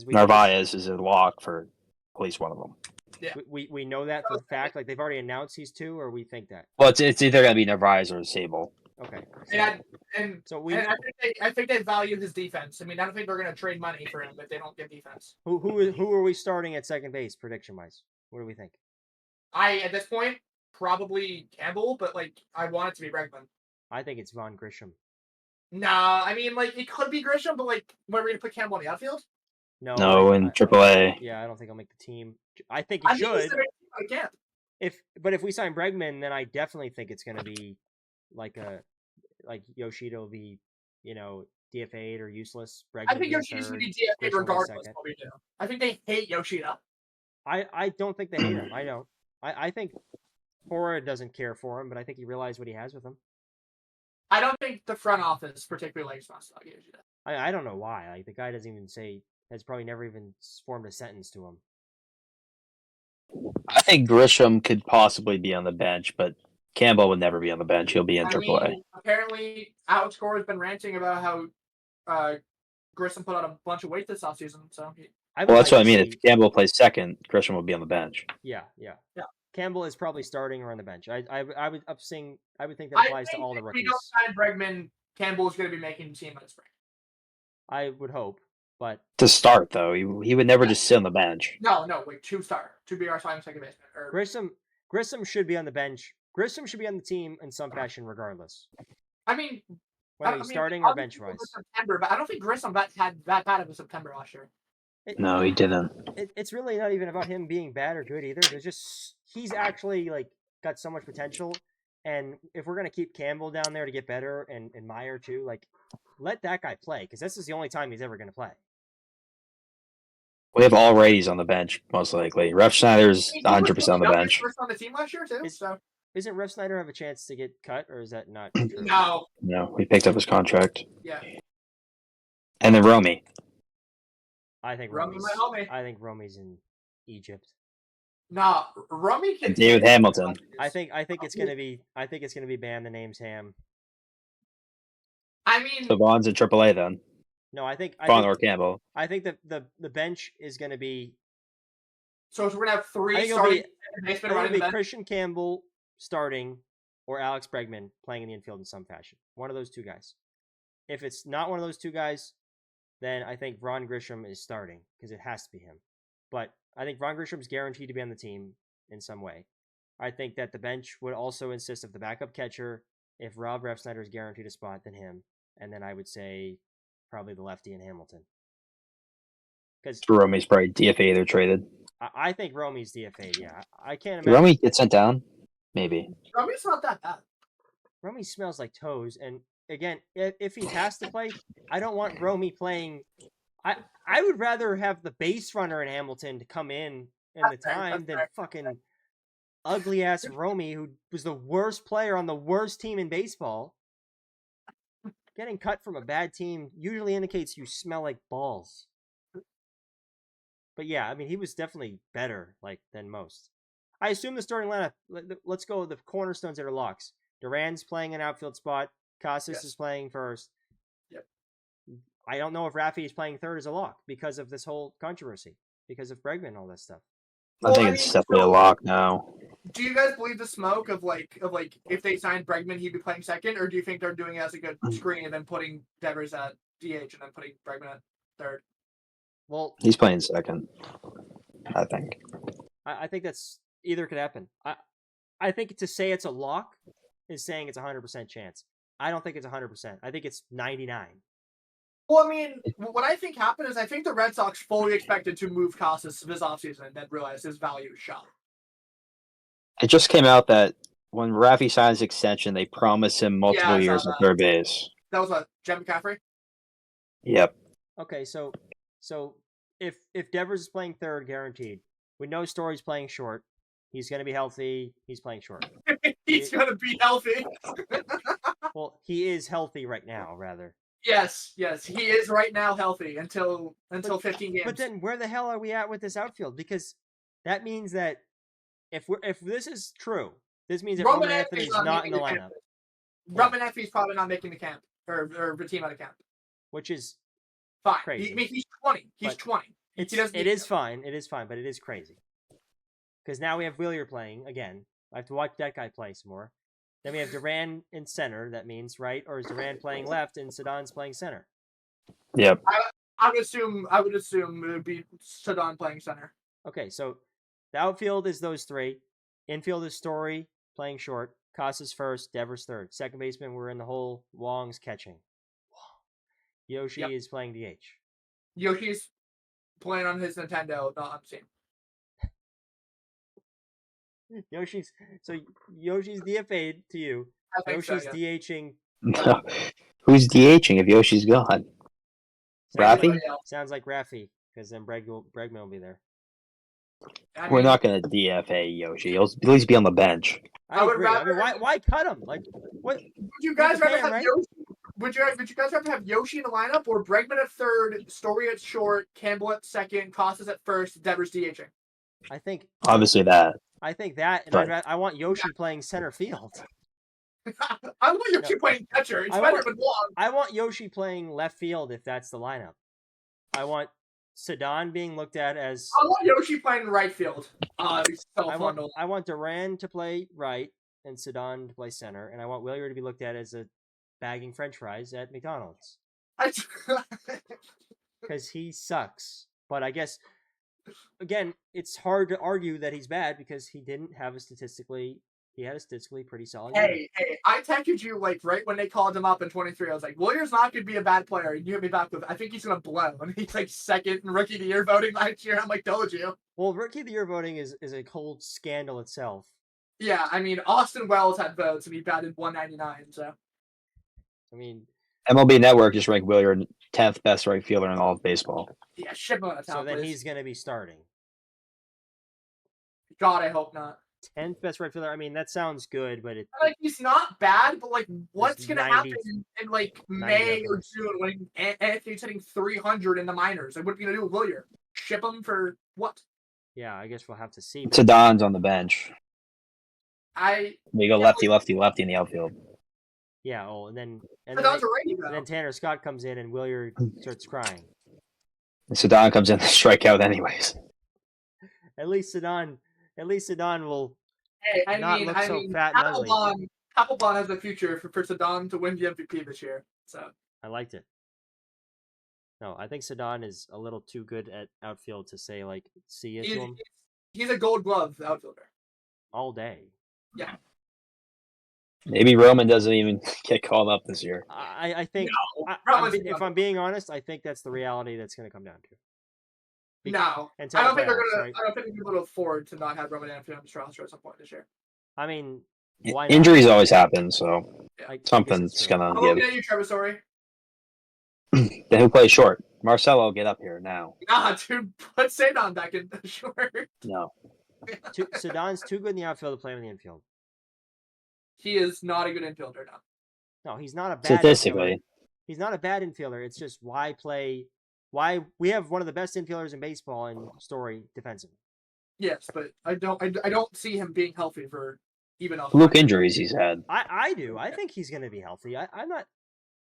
Narvaez is a lock for at least one of them. Yeah. We know that for a fact. Like, they've already announced he's 2, or we think that? Well, it's either going to be Narvaez or Sable. Okay. I think they value his defense. I mean, I don't think they're going to trade money for him if they don't get defense. Who are we starting at second base, prediction-wise? What do we think? At this point, probably Campbell, but, I want it to be Bregman. I think it's Vaughn Grisham. Nah, I mean, it could be Grisham, but, what, are we going to put Campbell in the outfield? No, in AAA. Yeah, I don't think I'll make the team. I think it should. If we sign Bregman, then I definitely think it's going to be like Yoshida will be, DFA'd or useless. Bregman I think Yoshida should be DFA'd regardless of what we do. I think they hate Yoshida. I don't think they hate him. I don't. I think Hora doesn't care for him, but I think he realized what he has with him. I don't think the front office particularly likes Yoshida. I don't know why. Like, the guy doesn't even has probably never even formed a sentence to him. I think Grisham could possibly be on the bench, but Campbell would never be on the bench. He'll be in AAA. Apparently, Alex Cora has been ranting about how Grisham put on a bunch of weight this offseason. So that's what I mean. If Campbell plays second, Grisham will be on the bench. Yeah. Campbell is probably starting or on the bench. I would think that applies to all the rookies. If we don't sign Bregman, Campbell is going to be making the team in the spring. I would hope. But to start, though, he would never just sit on the bench. No, wait, 2-star. To be our second baseman. Grissom should be on the bench. Grissom should be on the team in some fashion regardless. I mean... Whether he's starting or bench-wise. September, but I don't think Grissom had that bad of a September last year. No, he didn't. It's really not even about him being bad or good either. He's actually, got so much potential. And if we're going to keep Campbell down there to get better, and Meyer too, let that guy play. Because this is the only time he's ever going to play. We have all righties on the bench, most likely. Ref Schneider's 100% on the bench. On the team last year, too, Isn't Ref Snyder have a chance to get cut, or is that not true? No, he picked up his contract. Yeah. And then Romy. I think Romy's in Egypt. Nah, Rummy can And David Hamilton. I think it's gonna be banned. The name's Ham. I mean, Savon's in AAA then. No, I think Vaughn or Campbell. I think the bench is gonna be. so we're gonna have I three think it'll starting be, basemen it'll running the be bench. Christian Campbell starting, or Alex Bregman playing in the infield in some fashion. One of those two guys. If it's not one of those two guys, then I think Ron Grisham is starting because it has to be him. But I think Ron Grisham's guaranteed to be on the team in some way. I think that the bench would also insist of the backup catcher. If Rob Refsnyder is guaranteed a spot, then him. And then I would say probably the lefty in Hamilton. Because Rome's probably DFA either traded. I think Romy's DFA'd, yeah. I can't Did imagine. Romy get sent down? Maybe. Rummy's not that bad. Romy smells like toes. And again, if he has to play, I don't want Romy playing. I would rather have the base runner in Hamilton to come in the time than fucking ugly ass Romy, who was the worst player on the worst team in baseball. Getting cut from a bad team usually indicates you smell like balls. But yeah, I mean, he was definitely better than most. I assume the starting lineup. Let's go with the cornerstones that are locks. Duran's playing an outfield spot. Casas is playing first. Yep. I don't know if Rafi is playing third as a lock because of this whole controversy, because of Bregman and all that stuff. I think it's definitely a lock now. Do you guys believe the smoke of if they signed Bregman, he'd be playing second, or do you think they're doing it as a good screen and then putting Devers at DH and then putting Bregman at third? Well, he's playing second, I think. I think that's either could happen. I think to say it's a lock is saying it's 100% chance. I don't think it's 100%. I think it's 99. Well, I mean, what I think happened is I think the Red Sox fully expected to move Casas this offseason and then realized his value is shot. It just came out that when Rafi signed his extension, they promised him multiple years at third base. That was what, Jem McCaffrey? Yep. Okay, so if Devers is playing third, guaranteed, we know Story's playing short. He's going to be healthy. He's playing short. He's going to be healthy. Well, he is healthy right now, rather. Yes, he is right now healthy until 15 games. But then where the hell are we at with this outfield? Because that means that if this is true, this means that Roman Anthony's not in the lineup. Roman Anthony's probably not making the camp or the team out of camp, which is fine. Crazy. He's 20. He's 20. It is fine. It is fine, but it is crazy. Because now we have Wheeler playing again. I have to watch that guy play some more. Then we have Duran in center. That means, right? Or is Duran playing left and Sedon's playing center? Yep. I would assume it would be Sedon playing center. Okay, so the outfield is those three. Infield is Story playing short. Casas first. Devers third. Second baseman, we're in the hole. Wong's catching. Yoshi is playing DH. Yoshi's playing on his Nintendo, not on Steam. Yoshi's DFA'd to you. Yoshi's DHing. No. Who's DHing if Yoshi's gone? Rafi? Sounds like Rafi, because then Bregman will be there. We're not going to DFA Yoshi. He'll at least be on the bench. I would rather. Why cut him? Like, what? Would you guys rather have Yoshi? Would you guys rather have Yoshi in the lineup or Bregman at third, Story at short, Campbell at second, Casas at first, Devers DHing? I think obviously that. I think that, and I want Yoshi playing center field. I want Yoshi playing catcher. It's better than Wong. I want Yoshi playing left field if that's the lineup. I want Sedon being looked at as. I want Yoshi playing right field. I want Duran to play right and Sedon to play center, and I want Wheeler to be looked at as a bagging French fries at McDonald's. Because he sucks. But I guess, again, it's hard to argue that he's bad because he didn't have a statistically pretty solid game. Hey, I texted you right when they called him up in 23. I was like, Williams not going to be a bad player. And you hit me back with, I think he's going to blow. And he's second in Rookie of the Year voting last year. I'm like, told you. Well, Rookie of the Year voting is a whole scandal itself. Yeah, I mean, Austin Wells had votes and he batted 199, so. I mean, MLB Network just ranked Wheeler 10th best right fielder in all of baseball. Yeah, ship him out of town. So then he's going to be starting. God, I hope not. 10th best right fielder. I mean, that sounds good, but he's not bad. But what's going to happen in May or June when Anthony's hitting 300 in the minors? Like, what are you going to do with Willier? Ship him for what? Yeah, I guess we'll have to see. But Sedon's on the bench. I We go Yeah, lefty, lefty, lefty in the outfield. yeah, oh, and then Sedon's a righty and though. then Tanner Scott comes in and Williard starts crying. And Sedon comes in to strike out anyways. At least Sedon will Hey, not look so fat and ugly. Applebaum has the future for Sedon to win the MVP this year. So I liked it. No, I think Sedon is a little too good at outfield to say like see it to him he's a Gold Glove outfielder all day. Yeah. Maybe Roman doesn't even get called up this year. I think if I'm being honest, I think that's the reality that's going to come down to. No, I don't think they're gonna. Right? I don't think they're able to afford to not have Roman Anthony on the roster at some point this year. I mean, why not? Injuries always happen, so yeah. something's gonna give. Looking at you, Trevor. Sorry. Then who plays short? Marcelo, get up here now. Nah, dude, put Sedon back in the short. No. Sedon's too good in the outfield to play in the infield. He is not a good infielder now. No, he's not a bad statistically. Infielder. He's not a bad infielder. It's just why we have one of the best infielders in baseball in Story defensively. Yes, but I don't see him being healthy for even a fluke injuries he's had. I do. I think he's going to be healthy. I'm not.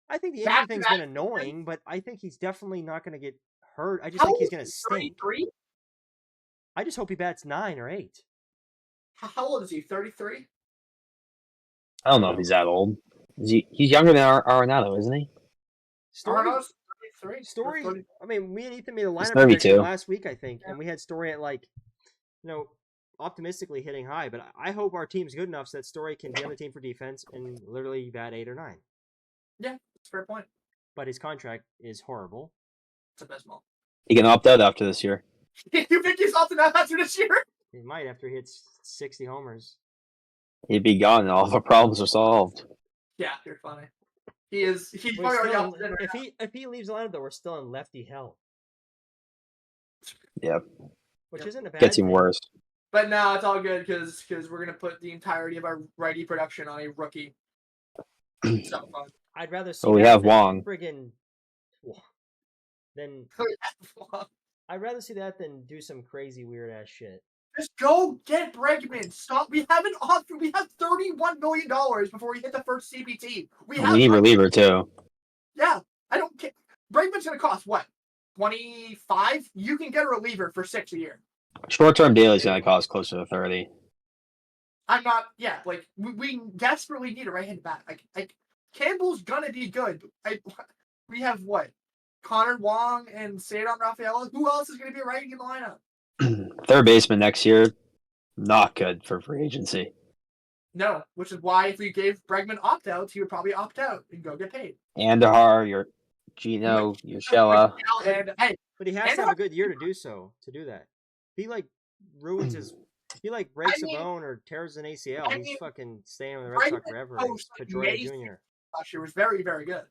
I think the injury thing's been annoying, but I think he's definitely not going to get hurt. I just think he's going to stink. 33? I just hope he bats 9 or 8. How old is he? 33? I don't know if he's that old. He's younger than Arenado, isn't he? Arenado's 33. Story. I mean, me and Ethan made a lineup prediction last week, I think, and we had Story at optimistically hitting high. But I hope our team's good enough so that Story can be on the team for defense and literally bat 8 or 9. Yeah, that's a fair point. But his contract is horrible. It's abysmal. He can opt out after this year. You think he's opting out after this year? He might after he hits 60 homers. He'd be gone and all the problems are solved. Yeah, you're funny. He's probably already off the if he leaves the lineup though, we're still in lefty hell. Yeah. Which isn't a bad Gets even worse. But no, it's all good because we're gonna put the entirety of our righty production on a rookie. So fun. I'd rather see. Oh, we have Wong. I'd rather see that than do some crazy weird ass shit. Just go get Bregman. Stop. We have $31 million before we hit the first CBT. We need reliever too. Yeah, I don't care. Bregman's gonna cost what? 25? You can get a reliever for $6 a year. Short-term deal is gonna cost closer to 30. I'm not. Yeah, like we desperately need a right-handed bat. Like Campbell's gonna be good. We have what? Connor Wong and Cedar Rafaela. Who else is gonna be a righty in the lineup? Third baseman next year, not good for free agency. No, which is why if we gave Bregman opt-outs, he would probably opt out and go get paid. Andahar, your Gino, Urshela. But he has to have a good year to do so. To do that, he ruins his. He breaks a bone or tears an ACL. He's fucking staying with the Red Sox forever. Pedroia Jr. Last year was very, very good.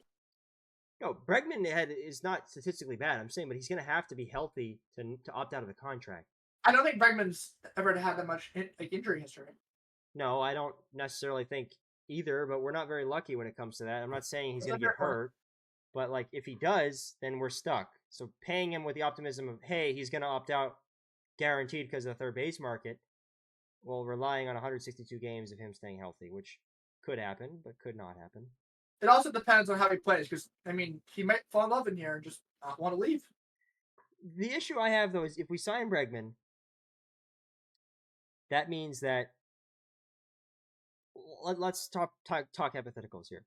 No, Bregman is not statistically bad. I'm saying, but he's going to have to be healthy to opt out of the contract. I don't think Bregman's ever had that much injury history. No, I don't necessarily think either. But we're not very lucky when it comes to that. I'm not saying he's going to get hurt, but if he does, then we're stuck. So paying him with the optimism of he's going to opt out, guaranteed because of the third base market. Well, relying on 162 games of him staying healthy, which could happen, but could not happen. It also depends on how he plays, because, he might fall in love in here and just not want to leave. The issue I have, though, is if we sign Bregman, that means that... Let's talk hypotheticals here.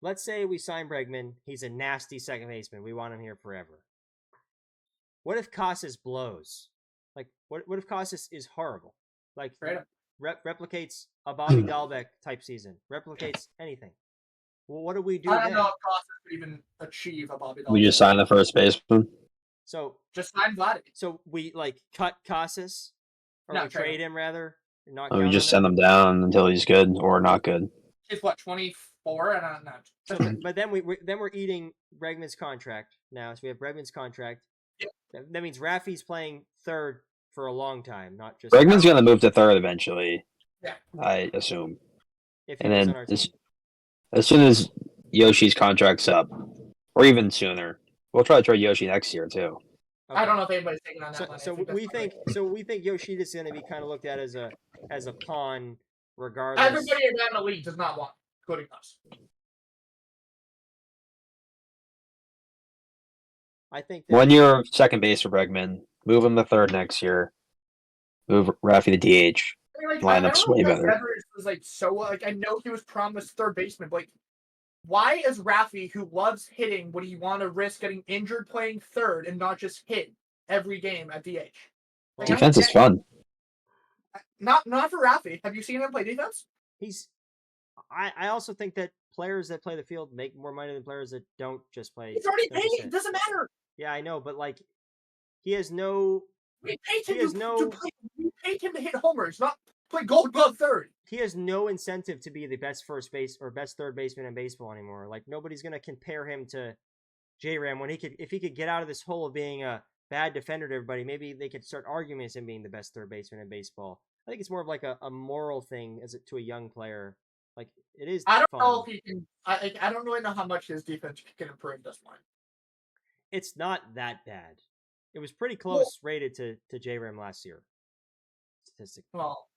Let's say we sign Bregman. He's a nasty second baseman. We want him here forever. What if Casas blows? What if Casas is horrible? Replicates a Bobby Dahlbeck type season. Replicates anything. Well, what do we do? I don't know if Casas could even achieve a Bobby Dahlbeck. We just sign the first baseman. So just sign Vladdy. So we cut Casas, or we trade him rather. We just send him down until he's good or not good. He's what, 24? I don't know. But then we're eating Bregman's contract now. So we have Bregman's contract. Yep. That means Rafi's playing third for a long time, not just. Bregman's going to move to third eventually. Yeah. I assume. If and then as soon as Yoshi's contract's up, or even sooner, we'll try to trade Yoshi next year too. I Okay. don't know if anybody's taking on that So money. I so think that's we fine. think Yoshida's going to be kind of looked at as a pawn, regardless. Everybody around the league does not want, including us. I think that 1 year second base for Bregman. Move him to third next year. Move Rafi to DH. I mean, like, I Lineup's don't way know if better. Devers was like so like I know he was promised third baseman, but like why is Rafi, who loves hitting, would he want to risk getting injured playing third and not just hit every game at DH? Like, Defense is fun. not for Rafi. Have you seen him play defense? I also think that players that play the field make more money than players that don't just play. He's already don't paid. just It hit. doesn't matter. Yeah, I know, but like, he has no. We paid He him has to no. play. We paid him to hit homers, not play Gold Glove third. He has no incentive to be the best first base or best third baseman in baseball anymore. Like, nobody's gonna compare him to J-Ram when if he could get out of this hole of being a bad defender to everybody. Maybe they could start arguments him being the best third baseman in baseball. I think it's more of like a moral thing to a young player. Like, it is. I don't fun. know if he can. I don't really know how much his defense can improve this one. It's not that bad. It was pretty close rated to J-Ram last year. Statistically. Well,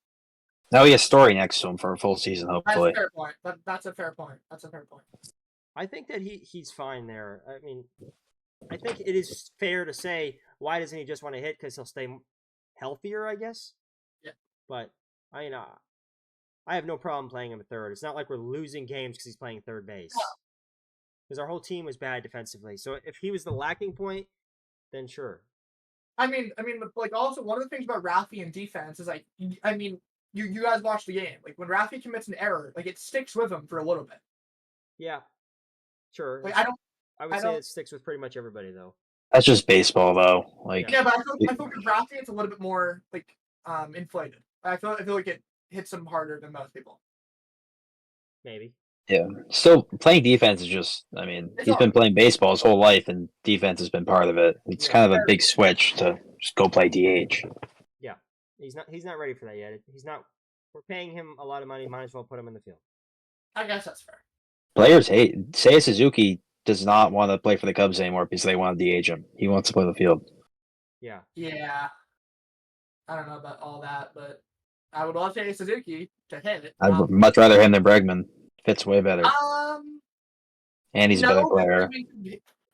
Now he has Story next to him for a full season, that's hopefully. a fair point. That's a fair point. That's a fair point. I think that he's fine there. I mean, I think it is fair to say, why doesn't he just want to hit? Because he'll stay healthier, I guess. Yeah. But I mean, I have no problem playing him at third. It's not like we're losing games because he's playing third base. Because our whole team was bad defensively. So if he was the lacking point, then sure. I mean, like also one of the things about Rafi and defense is like, I mean, you guys watch the game. Like when Rafi commits an error, like it sticks with him for a little bit. Yeah, sure. Like I would say it sticks with pretty much everybody though. That's just baseball, though. Like, yeah, but I feel with Rafi it's a little bit more like inflated. I feel like it hits him harder than most people. Maybe. yeah. Still, playing defense is just. I mean, he's been playing baseball his whole life, and defense has been part of it. It's kind of a big switch to just go play DH. Yeah, he's not ready for that yet. He's not. We're paying him a lot of money. Might as well put him in the field. I guess that's fair. Players hate. Seiya Suzuki does not want to play for the Cubs anymore because they want to DH him. He wants to play the field. Yeah. Yeah. I don't know about all that, but I would love Seiya Suzuki to hit it. I'd much rather him than Bregman. Fits way better. And he's a better player.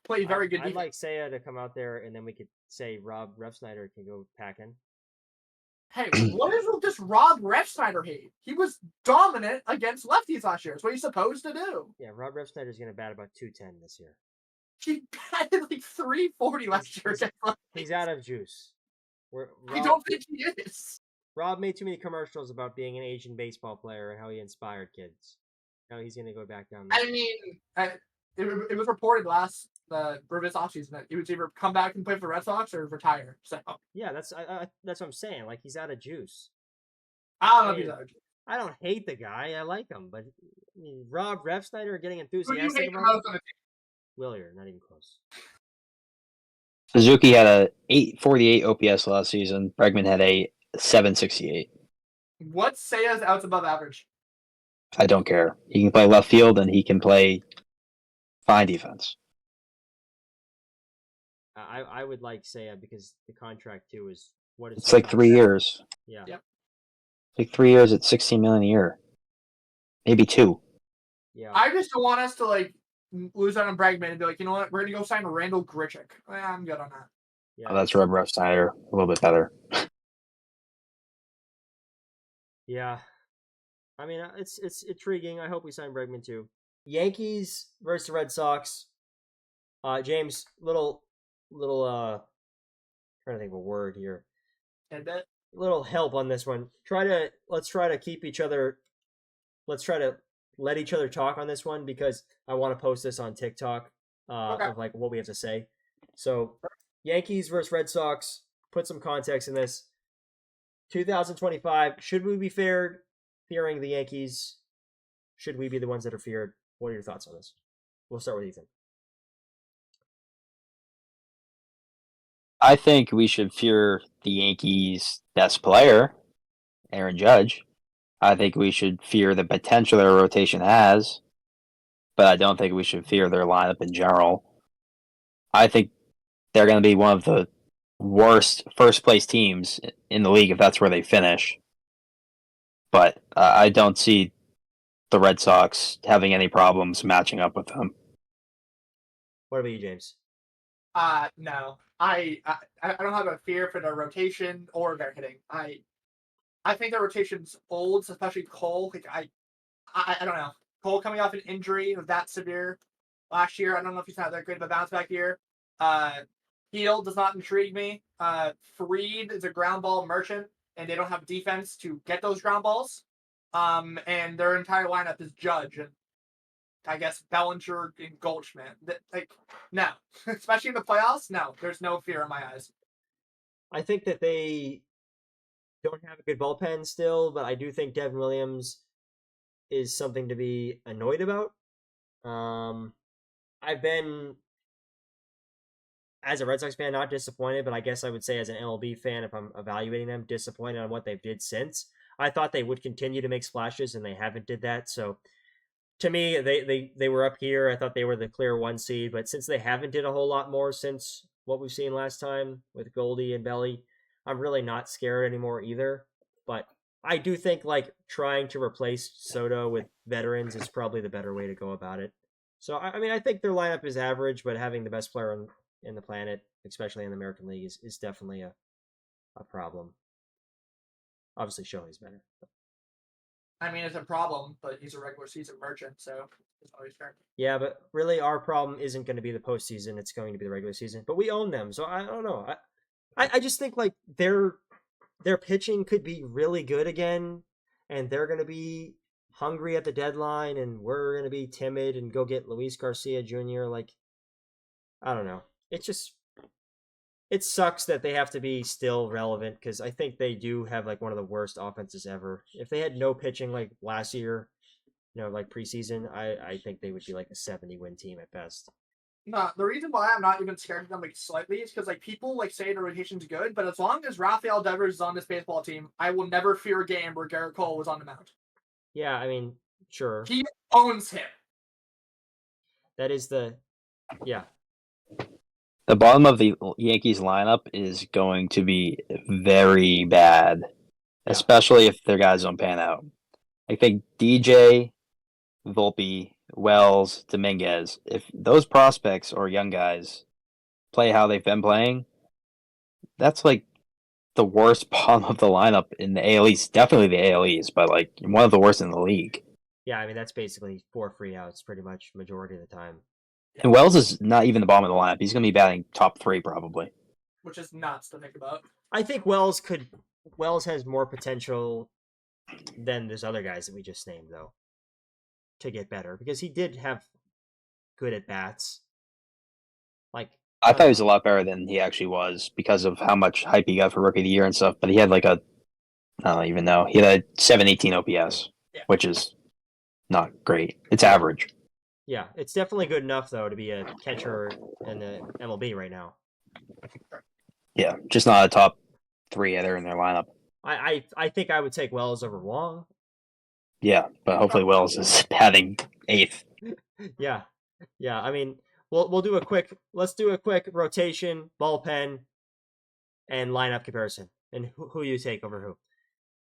Play very good defense. I'd like Seiya to come out there, and then we could say Rob Refsnyder can go packing. Hey, what is with this Rob Refsnyder hate? He was dominant against lefties last year. It's what he's supposed to do. Yeah, Rob Refsnyder's going to bat about 210 this year. He batted like 340 last year. He's out of juice. I don't think he is. Rob made too many commercials about being an Asian baseball player and how he inspired kids. Now he's going to go back down there. I mean, it was reported last for this offseason that he would either come back and play for the Red Sox or retire. So yeah, that's what I'm saying. Like, he's out of juice. I don't know if he's out of juice. I don't hate the guy. I like him, but I mean, Rob Refsnyder getting enthusiastic Who do you hate about the most on the team? Willier, not even close. Suzuki had a 848 OPS last season. Bregman had a 768. What's Seiya's outs above average? I don't care. He can play left field and he can play fine defense. I would like Seiya because the contract too is what is. It's like 3 years. Yeah. Yep. Like 3 years at $16 million a year, maybe 2. Yeah. I just don't want us to like lose out on Bregman and be like, you know what, we're gonna go sign Randall Grichuk. I'm good on that. Yeah. Oh, that's Rob Refsnyder, a little bit better. Yeah. I mean, it's intriguing. I hope we sign Bregman too. Yankees versus the Red Sox. James, little trying to think of a word here. And that Little help on this one. Let's try to keep each other. Let's try to let each other talk on this one because I want to post this on TikTok of like what we have to say. So, Yankees versus Red Sox. Put some context in this. 2025. Should we be fearing the Yankees? Should we be the ones that are feared? What are your thoughts on this? We'll start with Ethan. I think we should fear the Yankees' best player, Aaron Judge. I think we should fear the potential their rotation has, but I don't think we should fear their lineup in general. I think they're going to be one of the worst first place teams in the league if that's where they finish. But I don't see the Red Sox having any problems matching up with them. What about you, James? No. I don't have a fear for their rotation or their hitting. I think their rotation's old, especially Cole. Like I don't know. Cole coming off an injury of that severe last year. I don't know if he's had that great of a bounce back year. Heel does not intrigue me. Freed is a ground ball merchant, and they don't have defense to get those ground balls. And their entire lineup is Judge and I guess Bellinger and Goldschmidt. No, especially in the playoffs. No, there's no fear in my eyes. I think that they don't have a good bullpen still, but I do think Devin Williams is something to be annoyed about. I've been, as a Red Sox fan, not disappointed, but I guess I would say as an MLB fan, if I'm evaluating them, disappointed on what they've did since. I thought they would continue to make splashes, and they haven't did that. So to me, they were up here. I thought they were the clear one seed, but since they haven't did a whole lot more since what we've seen last time with Goldie and Belly, I'm really not scared anymore either. But I do think like trying to replace Soto with veterans is probably the better way to go about it. So I mean, I think their lineup is average, but having the best player in the planet, especially in the American League, is definitely a problem. Obviously, Shohei's better. I mean, it's a problem, but he's a regular season merchant, so it's always fair. Yeah, but really, our problem isn't going to be the postseason; it's going to be the regular season. But we own them, so I don't know. I just think like their pitching could be really good again, and they're going to be hungry at the deadline, and we're going to be timid and go get Luis Garcia Jr. Like, I don't know. It's just it sucks that they have to be still relevant because I think they do have like one of the worst offenses ever. If they had no pitching like last year, like preseason, I think they would be like a 70-win team at best. No, the reason why I'm not even scared of them like slightly is because like people like say the rotation's good, but as long as Rafael Devers is on this baseball team, I will never fear a game where Garrett Cole was on the mound. Yeah, I mean, sure. He owns him. That is yeah. The bottom of the Yankees lineup is going to be very bad, especially if their guys don't pan out. I think DJ, Volpe, Wells, Dominguez, if those prospects or young guys play how they've been playing, that's like the worst bottom of the lineup in the AL East. Definitely the AL East, but like one of the worst in the league. Yeah, I mean that's basically 4 free outs pretty much majority of the time. And Wells is not even the bottom of the lineup. He's going to be batting top 3 probably. Which is nuts to think about. I think Wells has more potential than those other guys that we just named though to get better because he did have good at bats. Like I thought he was a lot better than he actually was because of how much hype he got for Rookie of the Year and stuff. But he had like I don't even know. He had a 718 OPS, which is not great. It's average. Yeah, it's definitely good enough though to be a catcher in the MLB right now. Yeah, just not a top 3 either in their lineup. I think I would take Wells over Wong. Yeah, but hopefully Wells is batting 8th. Yeah. I mean, let's do a quick rotation, bullpen, and lineup comparison, and who you take over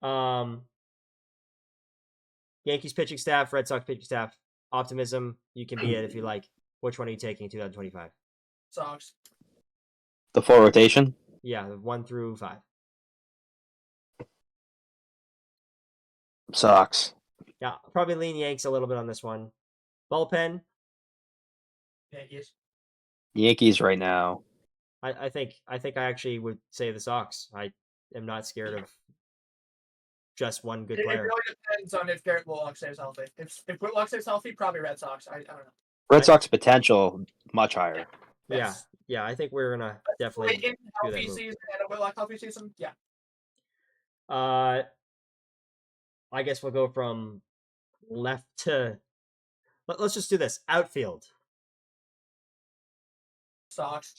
who. Yankees pitching staff, Red Sox pitching staff. Optimism, you can be it if you like. Which one are you taking in 2025? Sox. The full rotation? Yeah, 1 through 5. Sox. Yeah, probably lean Yanks a little bit on this one. Bullpen. Yankees. Yankees right now. I think I actually would say the Sox. I am not scared of just one good player. It really depends on if Garrett Whitlock stays healthy. If Whitlock stays healthy, probably Red Sox. I don't know. Red Sox potential much higher. Yes. Yeah. I think we're gonna definitely in do that healthy move. season and a Whitlock healthy season. Yeah. I guess we'll go from left to. Let's just do this. Outfield. Sox.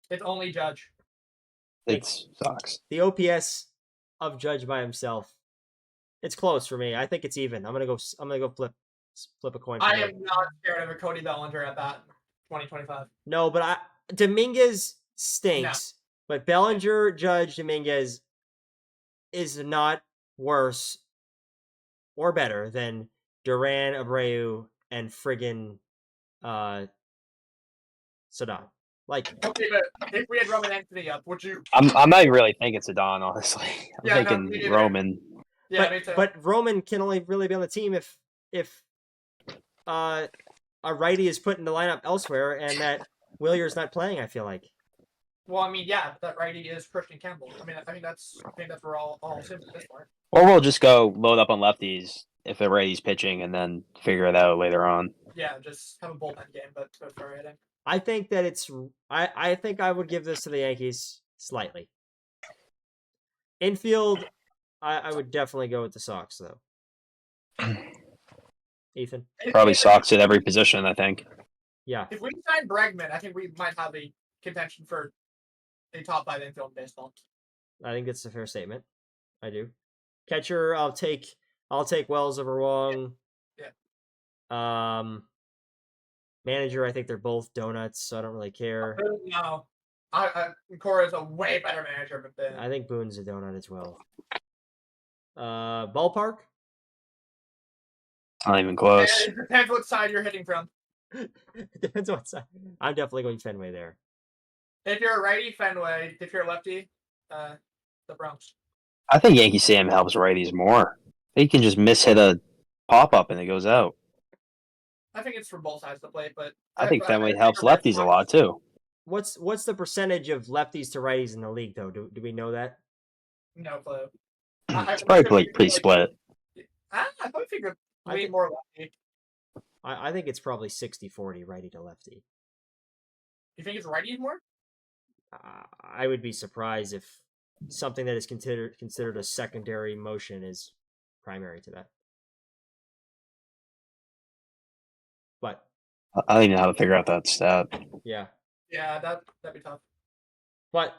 It's only Judge. It's Sox. The OPS of Judge by himself. It's close for me. I think it's even. I'm gonna go flip a coin. I am not scared of a Cody Bellinger at bat 2025. No, but Dominguez stinks, but Bellinger, Judge, Dominguez is not worse or better than Duran, Abreu, and friggin' Sadat. Like, Okay, but if we had Roman Anthony up, would you? I'm not even really thinking Zidane, honestly. I'm Yeah, no, thinking me neither. Roman. Yeah, me too. but Roman can only really be on the team if a righty is put in the lineup elsewhere and that Willier's not playing. I feel like. Well, I mean, yeah, that righty is Christian Campbell. I think that's we're all assuming at this point. Or we'll just go load up on lefties if the righty's pitching and then figure it out later on. Yeah, just have a bullpen game, but for hitting. I think that it's. I think I would give this to the Yankees slightly. Infield, I would definitely go with the Sox though. Ethan, Probably Sox at every position, I think. yeah, If we sign Bregman, I think we might have a contention for a top 5 infield in baseball. I think that's a fair statement. I do. Catcher, I'll take Wells over Wong. Yeah. Manager, I think they're both donuts, so I don't really care. No, Cora is a way better manager than. I think Boone's a donut as well. Ballpark. Not even close. It depends what side you're hitting from. Depends what side. I'm definitely going Fenway there. If you're a righty, Fenway. If you're a lefty, the Bronx. I think Yankee Sam helps righties more. They can just miss-hit a pop-up and it goes out. I think it's for both sides of the plate, but I think Fenway helps lefties a lot, too. What's the percentage of lefties to righties in the league, though? Do we know that? No clue. It's probably pretty split. I probably figure way more lefty. I think it's probably 60-40 righty to lefty. You think it's righty more? I would be surprised if something that is considered a secondary motion is primary to that. But I don't even know how to figure out that stat. Yeah, that'd be tough. But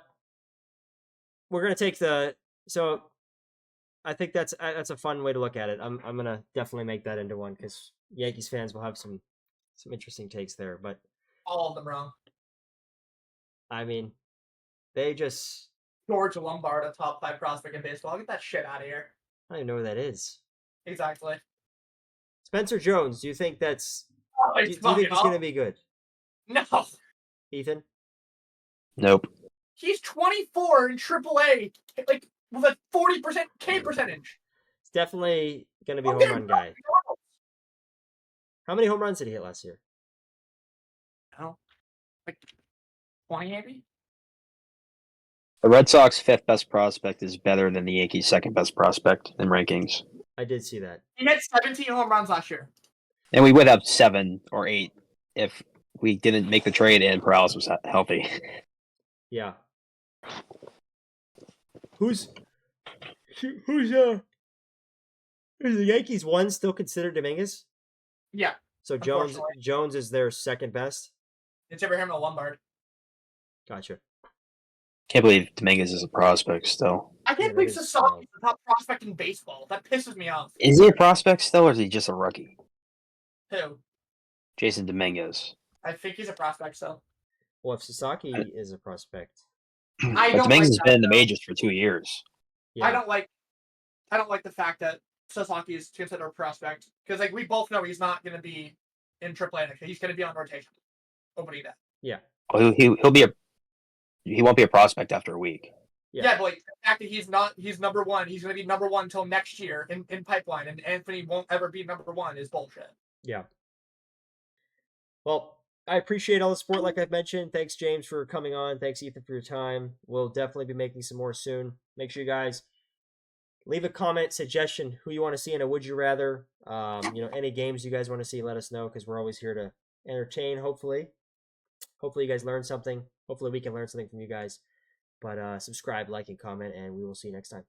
we're gonna take so I think that's a fun way to look at it. I'm gonna definitely make that into one because Yankees fans will have some interesting takes there. But all of them wrong. I mean, they just George Lombard, a top 5 prospect in baseball. Get that shit out of here. I don't even know where that is. Exactly. Spencer Jones. Do you think that's? Oh, Do you think he's gonna be good? No. Ethan? Nope. He's 24 in AAA, like with a 40% K percentage. It's definitely gonna be a home run guy. How many home runs did he hit last year? Oh, like 20 maybe. The Red Sox 5th best prospect is better than the Yankees' 2nd best prospect in rankings. I did see that. He hit 17 home runs last year. And we would have 7 or 8 if we didn't make the trade and Perales was healthy. Yeah. Who's the Yankees one still considered Dominguez? Yeah. So Jones is their 2nd best. It's Abraham and Lombard. Gotcha. Can't believe Dominguez is a prospect still. I can't believe Sasaki is the top prospect in baseball. That pisses me off. Is he a prospect still, or is he just a rookie? Who? Jason Dominguez. I think he's a prospect still. Well, if Sasaki is a prospect, Dominguez has been in the majors for 2 years. Yeah. I don't like the fact that Sasaki is considered a prospect because, like, we both know he's not going to be in AAA next year. He's going to be on rotation, opening day. Yeah. Well, he won't be a prospect after a week. Yeah, but like the fact that he's number one. He's going to be number one until next year in pipeline, and Anthony won't ever be number one is bullshit. Yeah. Well, I appreciate all the support, like I've mentioned. Thanks, James, for coming on. Thanks, Ethan, for your time. We'll definitely be making some more soon. Make sure you guys leave a comment, suggestion, who you want to see in a Would You Rather. Any games you guys want to see, let us know, because we're always here to entertain, hopefully. Hopefully you guys learned something. Hopefully we can learn something from you guys. But subscribe, like, and comment, and we will see you next time.